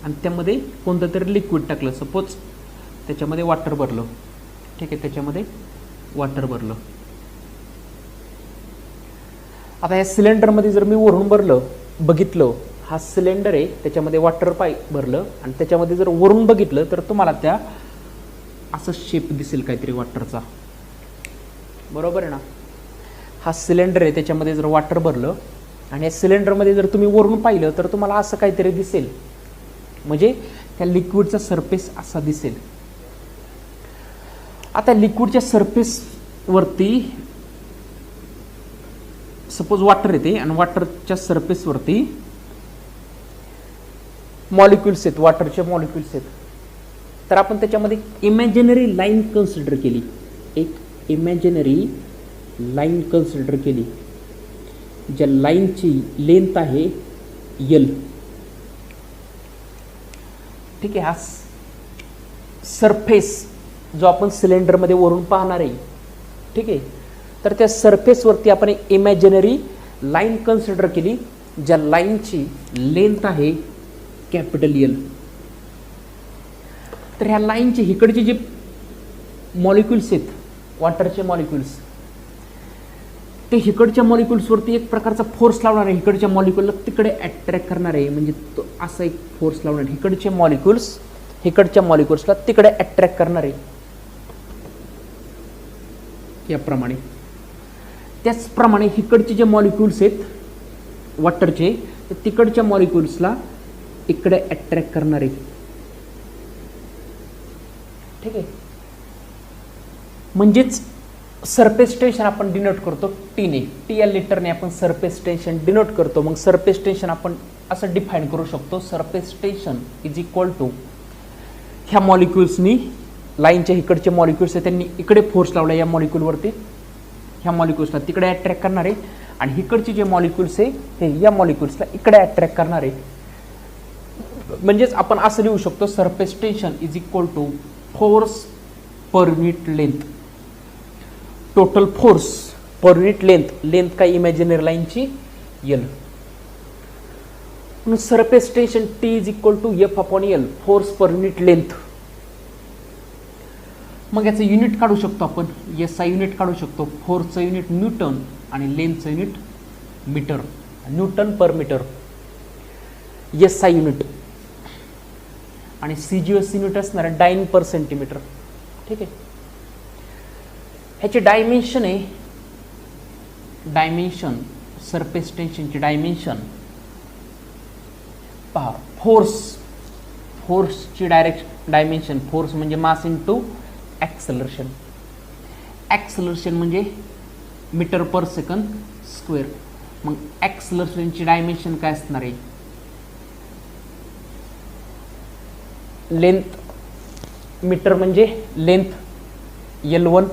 A: आणि त्यामध्ये कोणतं तरी लिक्विड टाकलं, सपोज त्याच्यामध्ये वॉटर भरलं. ठीक आहे, त्याच्यामध्ये वॉटर भरलं. आता या सिलेंडरमध्ये जर मी वरून बघितलं, हा सिलेंडर आहे, त्याच्यामध्ये वॉटर भरलं आणि त्याच्यामध्ये जर वरून बघितलं तर तुम्हाला त्या असं शेप दिसेल काहीतरी वॉटरचा. बरोबर आहे ना. हा सिलेंडर आहे, त्याच्यामध्ये जर वॉटर भरलं आणि या सिलेंडरमध्ये जर तुम्ही वरून पाहिलं तर तुम्हाला असं काहीतरी दिसेल, म्हणजे त्या लिक्विडचा सरफेस असा दिसेल. आता लिक्विडच्या सरफेसवरती सपोज वॉटर येते आणि वॉटरच्या सरफेसवरती मॉलिक्युल्स आहेत, वॉटरचे मॉलिक्युल्स आहेत. तर आपण त्याच्यामध्ये इमॅजिनरी लाईन कन्सिडर केली, एक इमॅजिनरी लाईन कन्सिडर केली, ज्या लाईनची लेंथ आहे L. ठीक आहे. हा सरफेस जो आपण सिलेंडरमध्ये वरून पाहणार आहे. ठीक आहे. तर त्या सरफेसवरती आपण एक इमॅजिनरी लाईन कन्सिडर केली, ज्या लाईनची लेंथ आहे कॅपिटल L. तर ह्या लाईनचे इकडचे जे मॉलिक्युल्स आहेत, वॉटरचे मॉलिक्युल्स, ते इकडच्या मॉलिक्युल्सवरती एक प्रकारचा फोर्स लावणार आहे, इकडच्या मॉलिक्युलला तिकडे अट्रॅक्ट करणार आहे. म्हणजे तो असा एक फोर्स लावणार आहे, इकडचे मॉलिक्युल्स इकडच्या मॉलिक्युल्सला तिकडे अट्रॅक्ट करणार आहे, याप्रमाणे. त्याचप्रमाणे इकडचे जे मॉलिक्युल्स आहेत वॉटरचे, ते तिकडच्या मॉलिक्युल्सला इकडे अट्रॅक्ट करणार आहे. ठीक आहे. म्हणजेच सरफेस टेन्शन आपण डिनोट करतो टीने, टी या लिटरने आपण सरफेस टेन्शन डिनोट करतो. मग सरफेस टेन्शन आपण असं डिफाईन करू शकतो, surface tension is equal to ह्या मॉलिक्युल्सनी, लाईनच्या इकडचे मॉलिक्युल्स आहेत त्यांनी इकडे फोर्स लावला या मॉलिक्युलवरती, ह्या मॉलिक्युल्सला तिकडे अट्रॅक्ट करणार आहे, आणि इकडचे जे मॉलिक्युल्स आहे हे या मॉलिक्युल्सला इकडे अट्रॅक्ट करणार आहे. म्हणजेच आपण असं लिहू शकतो, surface tension is equal to force per unit length, total force per unit length काय इमॅजिनरी लाईनची L. म्हणून surface tension T is equal to F/L, force per unit length. मग याचं युनिट काढू शकतो आपण, SI युनिट काढू शकतो. फोर्सचं युनिट न्यूटन आणि लेंथचं युनिट मीटर, न्यूटन पर मीटर. SI युनिट आणि CGS युनिट असणार आहे डाइन पर सेंटीमीटर. ठीक आहे. ह्याची डायमेन्शन आहे, डायमेन्शन सरफेस टेन्शनची डायमेन्शन पहा. फोर्सची डायमेन्शन, फोर्स म्हणजे मास इंटू ॲक्सलरेशन. ॲक्सलरेशन म्हणजे मीटर पर सेकंद स्क्वेअर. मग ॲक्सलरेशनची डायमेन्शन काय असणार आहे, लेंथ, मीटर म्हणजे लेंथ L1,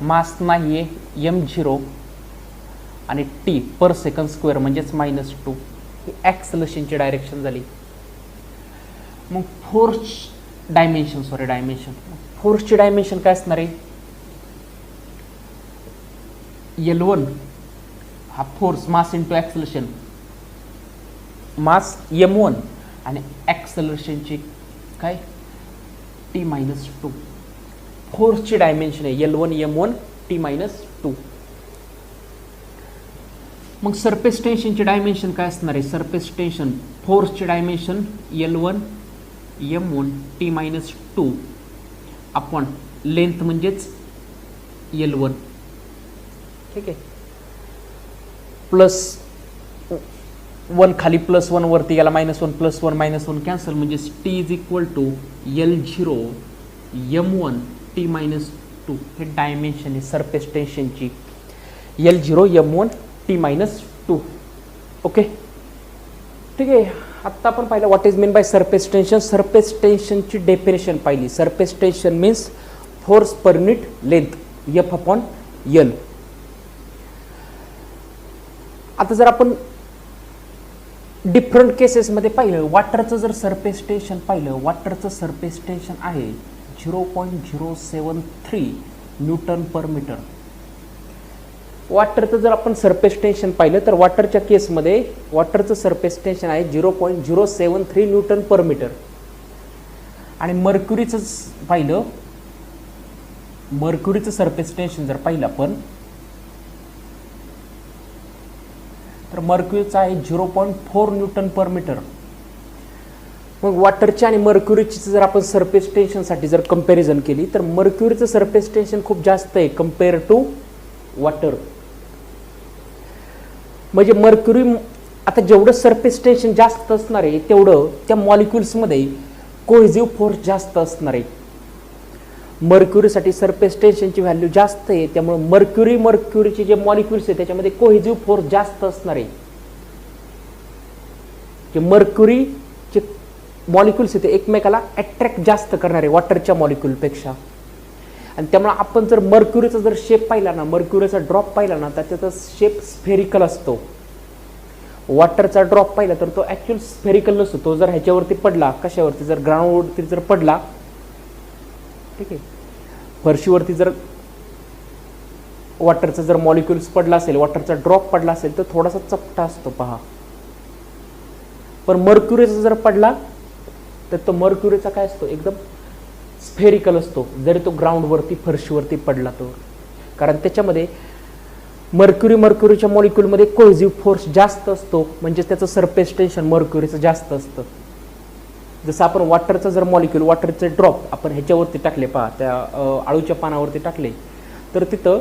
A: मास नाही आहे m0, आणि टी पर सेकंद स्क्वेअर म्हणजेच -2. ही ॲक्सलरेशनची डायरेक्शन झाली. मग डायमेन्शन फोर्सची डायमेन्शन काय असणार आहे, L1 हा फोर्स, मास इंटू ॲक्सलरेशन, मास m1 आणि ॲक्सलरेशनची काय T-2. फोर्सची डायमेन्शन आहे L1 m1 T-2. मग सरफेस टेन्शनची डायमेन्शन काय असणार आहे, सरफेस टेन्शन फोर्सची dimension L1 m1 T-2 upon length म्हणजेच L1. ठीक आहे. प्लस 1 खाली +1 वरती याला -1 +1 -1 कॅन्सल, म्हणजे T is equal to L0 m1 T-2. हे डायमेन्शन आहे surface टेन्शनची, L0 m1 T-2. Okay. ठीक आहे. आत्ता आपण पाहिलं what is mean by surface tension. Surface टेन्शनची डेफिनेशन पाहिली. Surface tension means force per unit length F/L. आता जर आपण डिफरंट केसेसमध्ये पाहिलं, वॉटरचं जर सरफेस टेन्शन पाहिलं, वॉटरचं सरफेस टेन्शन आहे 0.073 न्यूटन पर मीटर. वॉटरचं जर आपण सरफेस टेन्शन पाहिलं तर वॉटरच्या केसमध्ये वॉटरचं सरफेस टेन्शन आहे 0.073 न्यूटन पर मीटर. आणि मर्क्युरीचं पाहिलं, मर्क्युरीचं सरफेस टेन्शन जर पाहिलं आपण तर मर्क्युरीचं आहे 0.4 न्यूटन पर मीटर. मग वॉटरच्या आणि मर्क्युरीची जर आपण सरफेस टेन्शनसाठी जर कंपॅरिझन केली तर मर्क्युरीचं सरफेस टेन्शन खूप जास्त आहे कम्पेअर टू वॉटर. म्हणजे मर्क्युरी आता जेवढं सरफेस टेन्शन जास्त असणार आहे तेवढं त्या मॉलिक्युल्समध्ये कोहेसिव्ह फोर्स जास्त असणार आहे. मर्क्युरीसाठी सरफेस टेन्शनची व्हॅल्यू जास्त आहे, त्यामुळे मर्क्युरीचे जे मॉलिक्युल्स आहे त्याच्यामध्ये कोहेसिव्ह फोर्स जास्त असणार आहे. जे मर्क्युरीचे मॉलिक्युल्स आहेत ते एकमेकाला अट्रॅक्ट जास्त करणार आहे वॉटरच्या मॉलिक्युलपेक्षा. आणि त्यामुळे आपण जर मर्क्युरीचा जर शेप पाहिला ना, मर्क्युरीचा ड्रॉप पाहिला ना तर त्याचा शेप स्फेरिकल असतो. वॉटरचा ड्रॉप पाहिला तर तो ॲक्च्युअल स्फेरिकल नसतो. तो जर ह्याच्यावरती पडला, कशावरती, जर ग्राउंडवरती जर पडला, ठीक आहे, फरशीवरती जर वॉटरचा जर मॉलिक्युल्स पडला असेल, वॉटरचा ड्रॉप पडला असेल तर थोडासा चपटा असतो पहा. पण मर्क्युरीचा जर पडला तर तो मर्क्युरीचा काय असतो, एकदम स्फेरिकल असतो जरी तो ग्राउंडवरती फरशीवरती पडला तो. कारण त्याच्यामध्ये मर्क्युरीच्या मॉलिक्युलमध्ये कोहेसिव्ह फोर्स जास्त असतो, म्हणजे त्याचं सरफेस टेन्शन मर्क्युरीचं जास्त असतं. जसं आपण वॉटरचं जर मॉलिक्युल, वॉटरचे ड्रॉप आपण ह्याच्यावरती टाकले पहा, त्या आळूच्या पानावरती टाकले तर तिथं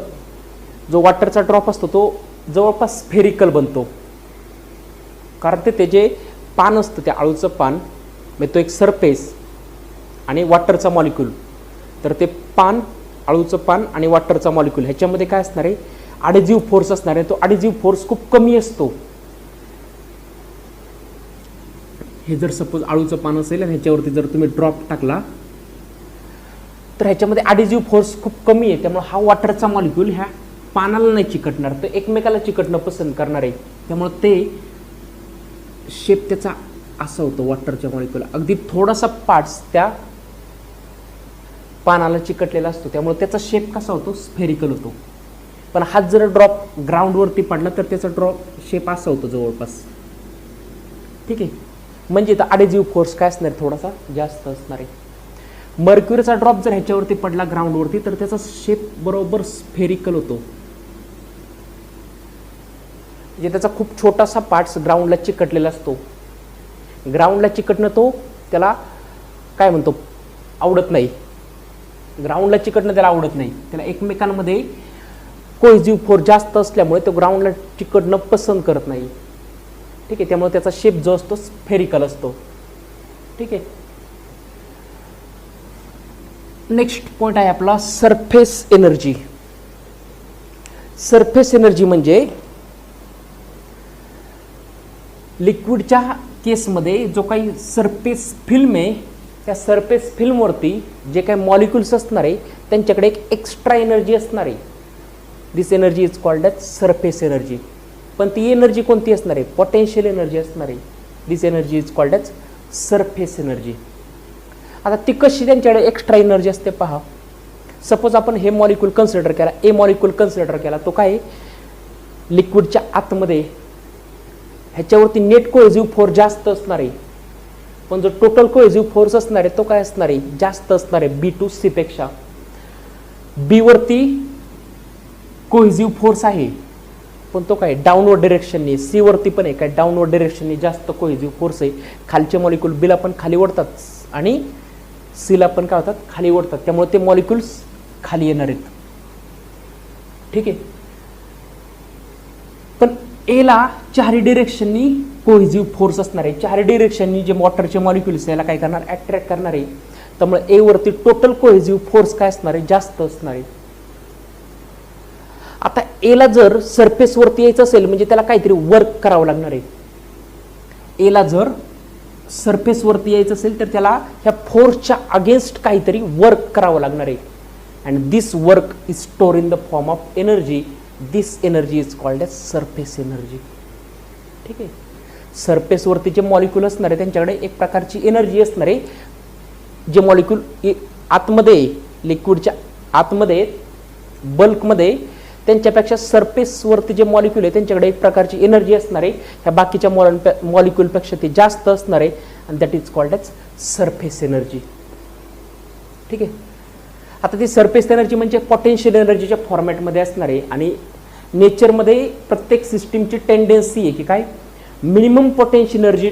A: जो वॉटरचा ड्रॉप असतो तो जवळपास स्फेरिकल बनतो. कारण ते जे पान असतं, त्या आळूचं पान, म्हणजे तो एक सरफेस आणि वॉटरचा मॉलिक्युल, तर ते पान, आळूचं पान आणि वॉटरचा मॉलिक्युल ह्याच्यामध्ये काय असणार आहे, ॲडेझिव्ह फोर्स असणार आहे. तो ॲडेझिव्ह फोर्स खूप कमी असतो. हे जर सपोज आळूचं पान असेल आणि ह्याच्यावरती जर तुम्ही ड्रॉप टाकला तर ह्याच्यामध्ये ॲडेझिव्ह फोर्स खूप कमी आहे. त्यामुळे हा वॉटरचा मॉलिक्युल ह्या पानाला नाही चिकटणार, तो एकमेकाला चिकटणं पसंत करणार आहे. त्यामुळे ते शेप त्याचा असा होतो वॉटरच्या मॉलिक्युल, अगदी थोडासा पार्ट्स त्या पानाला चिकटलेला असतो, त्यामुळे त्याचा शेप कसा होतो, स्फेरिकल होतो. पण हात जर ड्रॉप ग्राउंडवरती पडला तर त्याचा ड्रॉप शेप असा होतो जवळपास. ठीक आहे, म्हणजे इथं ॲडेझिव्ह फोर्स काय असणार, थोडासा जास्त असणार आहे. मर्क्युरीचा ड्रॉप जर ह्याच्यावरती पडला ग्राउंडवरती तर त्याचा शेप बरोबर स्फेरिकल होतो. म्हणजे त्याचा खूप छोटासा पार्ट्स ग्राउंडला चिकटलेला असतो. ग्राउंडला चिकटणं तो त्याला काय म्हणतो, आवडत नाही. ग्राउंडला चिकटणं त्याला आवडत नाही. त्याला एकमेकांमध्ये कोहेसिव्ह फोर्स जास्त असल्यामुळे तो ग्राउंडला चिकटणं पसंत करत नाही. ठीक आहे, त्यामुळे त्याचा शेप जो असतो स्फेरिकल असतो. ठीक आहे, नेक्स्ट पॉइंट आहे आपला सरफेस एनर्जी. सरफेस एनर्जी म्हणजे लिक्विडच्या केसमध्ये जो काही सरफेस फिल्म आहे त्या सरफेस फिल्मवरती जे काही मॉलिक्युल्स असणार आहे त्यांच्याकडे एक एक्स्ट्रा एनर्जी असणार आहे. This energy is called as surface energy. पण ती एनर्जी कोणती असणार आहे, पोटेन्शियल एनर्जी असणार आहे. This energy is called as surface energy. आता ती कशी त्यांच्याकडे एक्स्ट्रा एनर्जी असते पहा. सपोज आपण हे मॉलिक्युल कन्सिडर केला, ए मॉलिक्युल कन्सिडर केला, तो काय लिक्विडच्या आतमध्ये ह्याच्यावरती नेट कोहेसिव्ह फोर्स जास्त असणार आहे. पण जो टोटल कोहेसिव्ह फोर्स असणार आहे तो काय असणार आहे, जास्त असणार आहे बी टू सी पेक्षा. बी वरती कोहेसिव्ह फोर्स आहे पण तो काय डाऊनवर्ड डिरेक्शनने, सी वरती पण आहे काय डाऊनवर्ड डिरेक्शनने जास्त कोहेसिव्ह फोर्स आहे. खालचे मॉलिक्युल बीला पण खाली ओढतात आणि सीला पण काय होतात, खाली ओढतात. त्यामुळे ते मॉलिक्युल्स खाली येणार आहेत. ठीक आहे, पण एला चारही डिरेक्शननी कोहेसिव्ह फोर्स असणार आहे. चारही डिरेक्शननी जे वॉटरचे मॉलिक्युल्स याला काय करणार, अट्रॅक्ट करणार आहे. त्यामुळे ए वरती टोटल कोहेसिव्ह फोर्स काय असणार आहे, जास्त असणार आहे. आता एला जर सरफेस वरती यायचं असेल म्हणजे त्याला काहीतरी वर्क करावं लागणार आहे. एला जर सरफेस वरती यायचं असेल तर त्याला ह्या फोर्सच्या अगेन्स्ट काहीतरी वर्क करावं लागणार आहे. And this work is store in the form of energy. This energy is called as surface energy. ठीक आहे. सरफेसवरती जे मॉलिक्यूल असणार आहे त्यांच्याकडे एक प्रकारची एनर्जी असणार आहे. जे मॉलिक्यूल आतमध्ये लिक्विडच्या आतमध्ये बल्कमध्ये त्यांच्यापेक्षा सरफेसवरती जे मॉलिक्यूल आहे त्यांच्याकडे एक प्रकारची एनर्जी असणार आहे. ह्या बाकीच्या मॉलिक्यूलपेक्षा ती जास्त असणार आहे आणि that is called as surface energy. ठीक आहे. आता ती सरफेस एनर्जी म्हणजे पोटेन्शियल एनर्जीच्या फॉर्मॅटमध्ये असणार आहे आणि नेचरमध्ये प्रत्येक सिस्टीमची टेंडन्सी आहे की काय मिनिमम पोटेन्शियल एनर्जी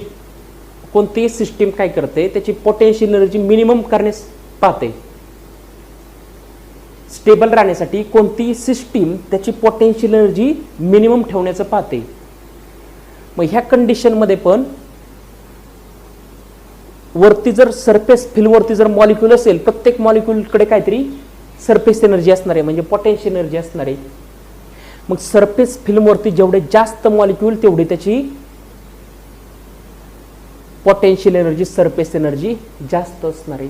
A: कोणतीही सिस्टीम काय करते त्याची पोटेन्शियल एनर्जी मिनिमम करण्यास पाहते. स्टेबल राहण्यासाठी कोणतीही सिस्टीम त्याची पोटेन्शियल एनर्जी मिनिमम ठेवण्याचं पाहते. मग ह्या कंडिशनमध्ये पण वरती जर सरफेस फिल्मवरती जर मॉलिक्यूल असेल प्रत्येक मॉलिक्यूलकडे काहीतरी सरफेस एनर्जी असणार आहे म्हणजे पोटेन्शियल एनर्जी असणार आहे. मग सरफेस फिल्मवरती जेवढे जास्त मॉलिक्यूल तेवढी त्याची पोटेन्शियल एनर्जी सरफेस एनर्जी जास्त असणार आहे.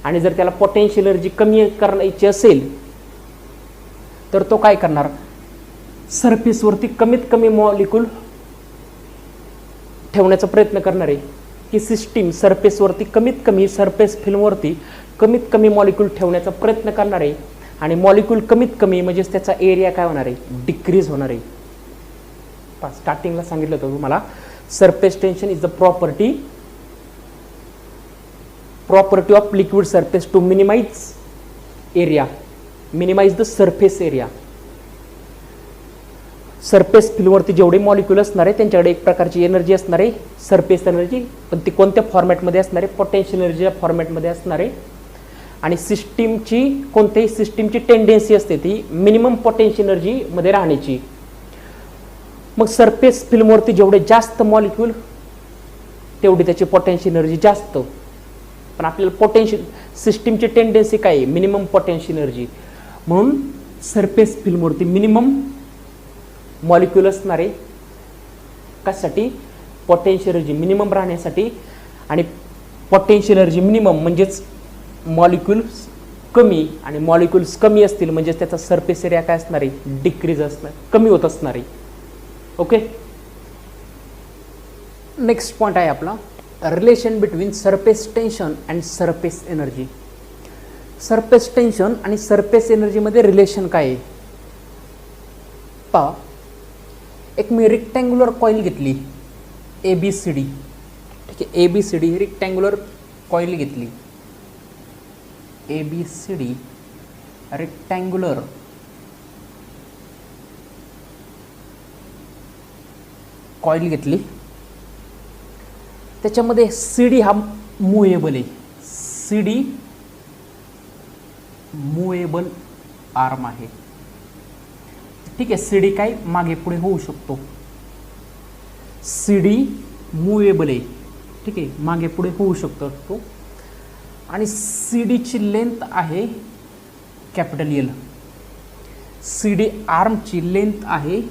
A: आणि जर त्याला पोटेन्शियल एनर्जी कमी करायची असेल तर तो काय करणार सरफेसवरती कमीत कमी मॉलिक्यूल ठेवण्याचा प्रयत्न करणार आहे की सिस्टीम सरफेसवरती कमीत कमी सरफेस फिल्मवरती कमीत कमी मॉलिक्यूल ठेवण्याचा प्रयत्न करणार आहे. आणि मॉलिक्यूल कमीत कमी म्हणजेच त्याचा एरिया काय होणार आहे डिक्रीज होणार आहे. स्टार्टिंगला सांगितलं होतं तुम्हाला surface tension is the property of liquid surface to minimise area minimise the surface area. Surface फिल्मवरती जेवढे मॉलिक्यूल असणार आहे त्यांच्याकडे एक प्रकारची एनर्जी असणार आहे सरफेस एनर्जी पण ती कोणत्या फॉर्मॅटमध्ये असणार आहे पोटेन्शियल एनर्जीच्या फॉर्मॅटमध्ये असणार आहे. आणि सिस्टीमची कोणत्याही सिस्टीमची टेंडन्सी असते ती मिनिमम पोटेन्शियल एनर्जीमध्ये राहण्याची. मग सरफेस फिल्मवरती जेवढे जास्त मॉलिक्यूल तेवढी त्याची पोटेन्शियल एनर्जी जास्त. पण आपल्याला पोटेन्शियल सिस्टीमची टेंडन्सी काय आहे मिनिमम पोटेन्शियल एनर्जी म्हणून सरफेस फिल्मवरती मिनिमम मॉलिक्यूल असणार आहे कशासाठी पोटेन्शियल एनर्जी मिनिमम राहण्यासाठी. आणि पोटेन्शियल एनर्जी मिनिमम म्हणजेच मॉलिक्यूल्स कमी आणि मॉलिक्यूल्स कमी असतील म्हणजेच त्याचा सरफेस एरिया काय असणार आहे डिक्रीज असणार कमी होत असणार आहे. ओके. नेक्स्ट पॉईंट आहे आपला relation between surface tension and surface energy. Surface tension आणि सरफेस एनर्जीमध्ये रिलेशन काय आहे पहा. एक मी रेक्टँग्युलर कॉईल घेतली ABCD. ठीक आहे ABCD ही रेक्टँग्युलर कॉईल घेतली ABCD रेक्टँग्युलर कॉईल घेतली. त्याच्यामध्ये CD हा मूवेबल आहे CD मूवेबल आर्म आहे. ठीक आहे CD काय मागे पुढे होऊ शकतो CD मूवेबल आहे. ठीक आहे मागे पुढे होऊ शकतो तो. आणि CD ची लेंथ आहे कॅपिटल L. CD आर्मची लेंथ आहे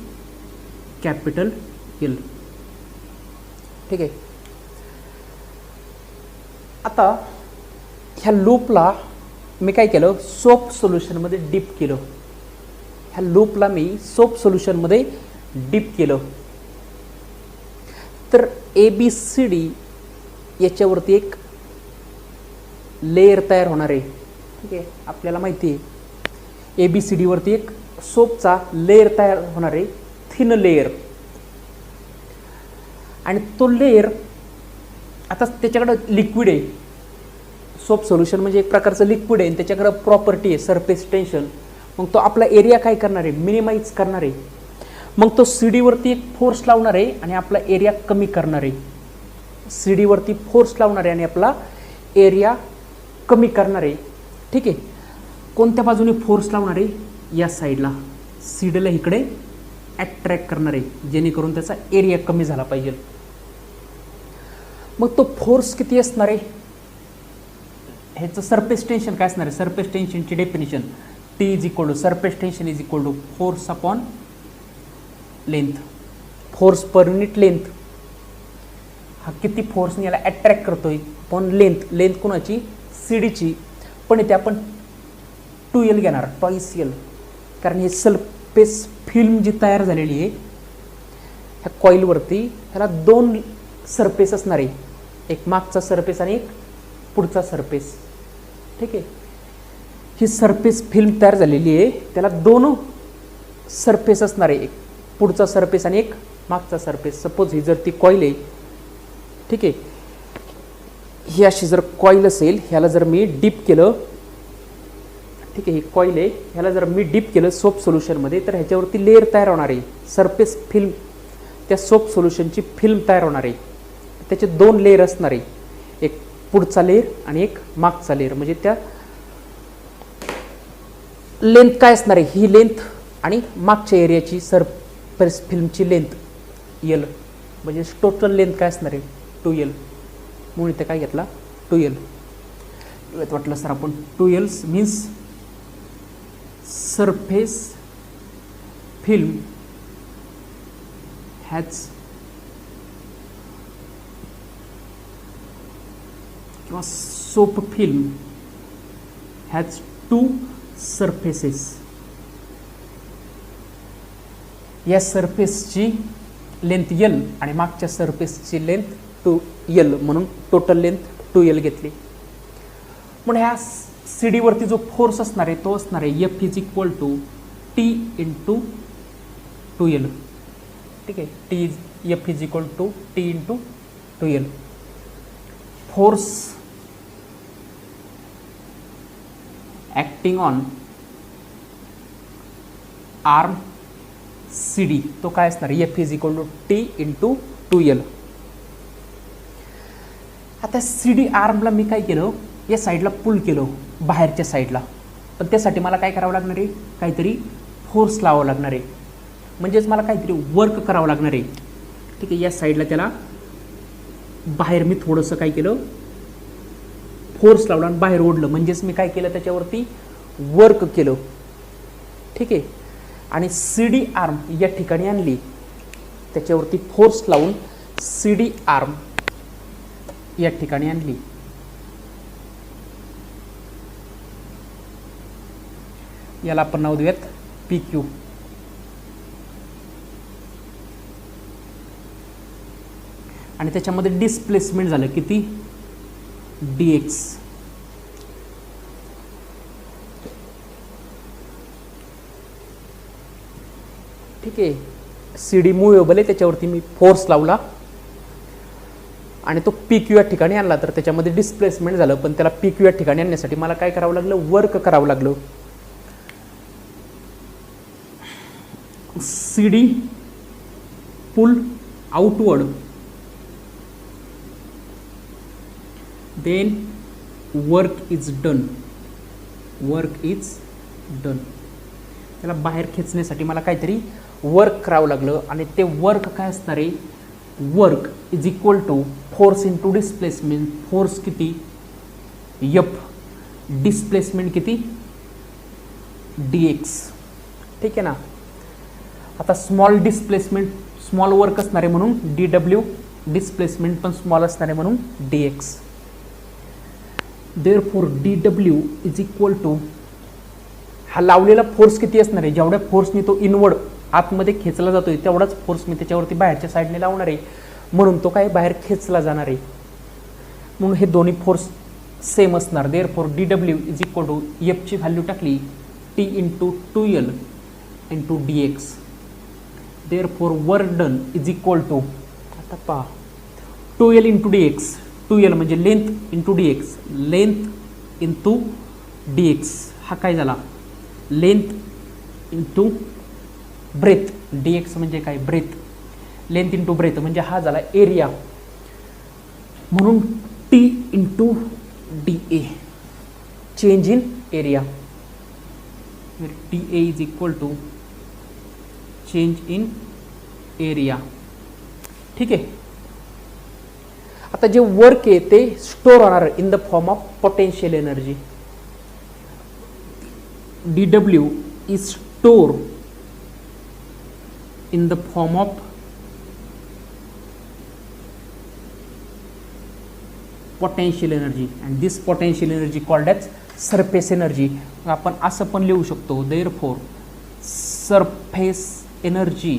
A: कॅपिटल L. ठीक आहे. आता ह्या लूपला मी काय केलं सोप सोल्युशनमध्ये डीप केलं. ह्या लूपला मी सोप सोल्युशनमध्ये डीप केलं तर ABCD याच्यावरती एक लेयर तयार होणार आहे. ठीक आहे आपल्याला माहिती आहे ABCD वरती एक सोपचा लेयर तयार होणार आहे थिन लेयर. आणि तो लेयर आता त्याच्याकडं लिक्विड आहे सोप सोल्युशन म्हणजे एक प्रकारचं लिक्विड आहे आणि त्याच्याकडं प्रॉपर्टी आहे सरफेस टेन्शन. मग तो आपला एरिया काय करणार आहे मिनिमाइज करणार आहे. मग तो CD वरती एक फोर्स लावणार आहे आणि आपला एरिया कमी करणार आहे. CD वरती फोर्स लावणार आहे आणि आपला एरिया कमी करणार आहे. ठीक आहे. कोणत्या बाजूने फोर्स लावणार आहे या साईडला CDला इकडे अट्रॅक्ट करणार आहे जेणेकरून त्याचा एरिया कमी झाला पाहिजे. मग तो फोर्स किती असणार आहे ह्याचं सरफेस टेन्शन काय असणार आहे सरफेस टेन्शनची definition T is equal to surface tension is equal to force upon length. Force per unit length हा किती फोर्सने याला अट्रॅक्ट करतोय अपॉन लेंथ. लेंथ कोणाची CDची पण इथे आपण 2L घेणार टॉईस L कारण हे सरफेस फिल्म जी तयार झालेली आहे ह्या कॉईलवरती ह्याला दोन सरफेस असणार आहे, एक मागचा सरफेस आणि एक पुढचा सरफेस. ठीक आहे, ही सरफेस फिल्म तयार झालेली आहे, त्याला दोन सरफेस असणार आहे, एक पुढचा सरफेस आणि एक मागचा सरफेस. सपोज ही जर ती कॉईल आहे, ठीक आहे, ही अशी जर कॉईल असेल, ह्याला जर मी डीप केलं, ठीक आहे, ही कॉईल आहे, ह्याला जर मी डीप केलं सोप सोल्युशनमध्ये, तर ह्याच्यावरती लेअर तयार होणार आहे, सरफेस फिल्म, त्या सोप सोल्युशनची फिल्म तयार होणार आहे. त्याचे दोन लेअर असणार आहे, एक पुढचा लेअर आणि एक मागचा लेअर. म्हणजे त्या लेंथ काय असणार आहे, ही लेंथ आणि मागच्या एरियाची सरफेस फिल्मची लेंथ यल, म्हणजे टोटल लेंथ काय असणार आहे 2L. म्हणून इथे काय घेतला 2L. वाटलं सर आपण 2L means surface film has किंवा सोप फिल्म हॅज 2 सरफेसेस. या सरफेसची लेंथ L आणि मागच्या सरफेसची लेंथ 2L, म्हणून टोटल लेंथ 2L घेतली. म्हणून ह्या CD वरती जो फोर्स असणार आहे तो असणार आहे F is equal to T into 2L. ठीक आहे, F is equal to T into 2L. Force acting on arm CD तो काय असणार आहे F is equal to T into 2L. आता CD आर्मला मी काय केलं, या साईडला पुल केलं बाहेरच्या साईडला, पण त्यासाठी मला काय करावं लागणार आहे, काहीतरी फोर्स लावावं लागणार आहे, म्हणजेच मला काहीतरी वर्क करावं लागणार आहे. ठीक आहे, या साईडला त्याला बाहेर मी थोडंसं काय केलं, फोर्स लावला आणि बाहेर ओढलं, म्हणजेच मी काय केलं, त्याच्यावरती वर्क केलं. ठीक आहे, आणि CD आर्म या ठिकाणी आणली, त्याच्यावरती फोर्स लावून CD आर्म या ठिकाणी आणली. याला आपण नाव देऊयात PQ. आणि त्याच्यामध्ये डिस्प्लेसमेंट झालं किती dx. ठीक आहे, CD मूवेबल आहे, त्याच्यावरती मी फोर्स लावला आणि तो PQ या ठिकाणी आणला, तर त्याच्यामध्ये डिस्प्लेसमेंट झालं, पण त्याला PQ या ठिकाणी आणण्यासाठी मला काय करावं लागलं, वर्क करावं लागलं. CD pull outward, then work is done. Work is done, त्याला बाहेर खेचण्यासाठी मला काहीतरी वर्क करावं लागलं, आणि ते वर्क काय असणार आहे, work is equal to force into displacement. Force किती F, डिस्प्लेसमेंट किती dx. ठीक आहे ना. आता स्मॉल डिस्प्लेसमेंट स्मॉल वर्क असणार आहे म्हणून dw, डिस्प्लेसमेंट पण स्मॉल असणार आहे म्हणून dx. Therefore dw is equal to, हा लावलेला फोर्स किती असणार आहे, जेवढ्या फोर्सने तो इनवर्ड आतमध्ये खेचला जातोय तेवढाच फोर्स मी त्याच्यावरती बाहेरच्या साईडने लावणार आहे, म्हणून तो काय बाहेर खेचला जाणार आहे. म्हणून हे दोन्ही फोर्स सेम असणार. Therefore dw is equal to F ची व्हॅल्यू टाकली T into 2L into dx. Therefore work done is equal to, आता पहा 2L इंटू dx. 2L म्हणजे length into dx, length into dx. हा काय झाला, लेंथ इंटू ब्रेथ, dx म्हणजे काय ब्रेथ, लेंथ इंटू ब्रेथ म्हणजे हा झाला एरिया, म्हणून T into dA, change in area. dA is equal to change in area. ठीक आहे. आता जे वर्क आहे ते स्टोर होणार in the form of potential energy. dW is stored in the form of potential energy, and this potential energy called as surface energy. आपण असं पण लिहू शकतो, therefore surface energy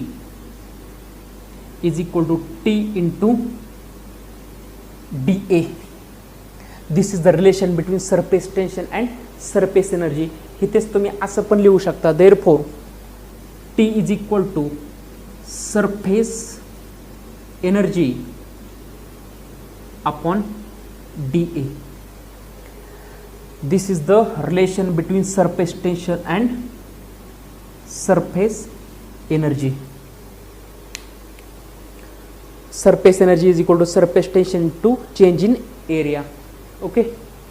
A: is equal to T into D A. This is the relation between surface tension and surface energy. इथेच तुम्ही असं पण लिहू शकता, therefore T is equal to surface energy upon D A. This is the relation between surface tension and surface energy. Surface energy is equal to surface tension to change in area. Okay.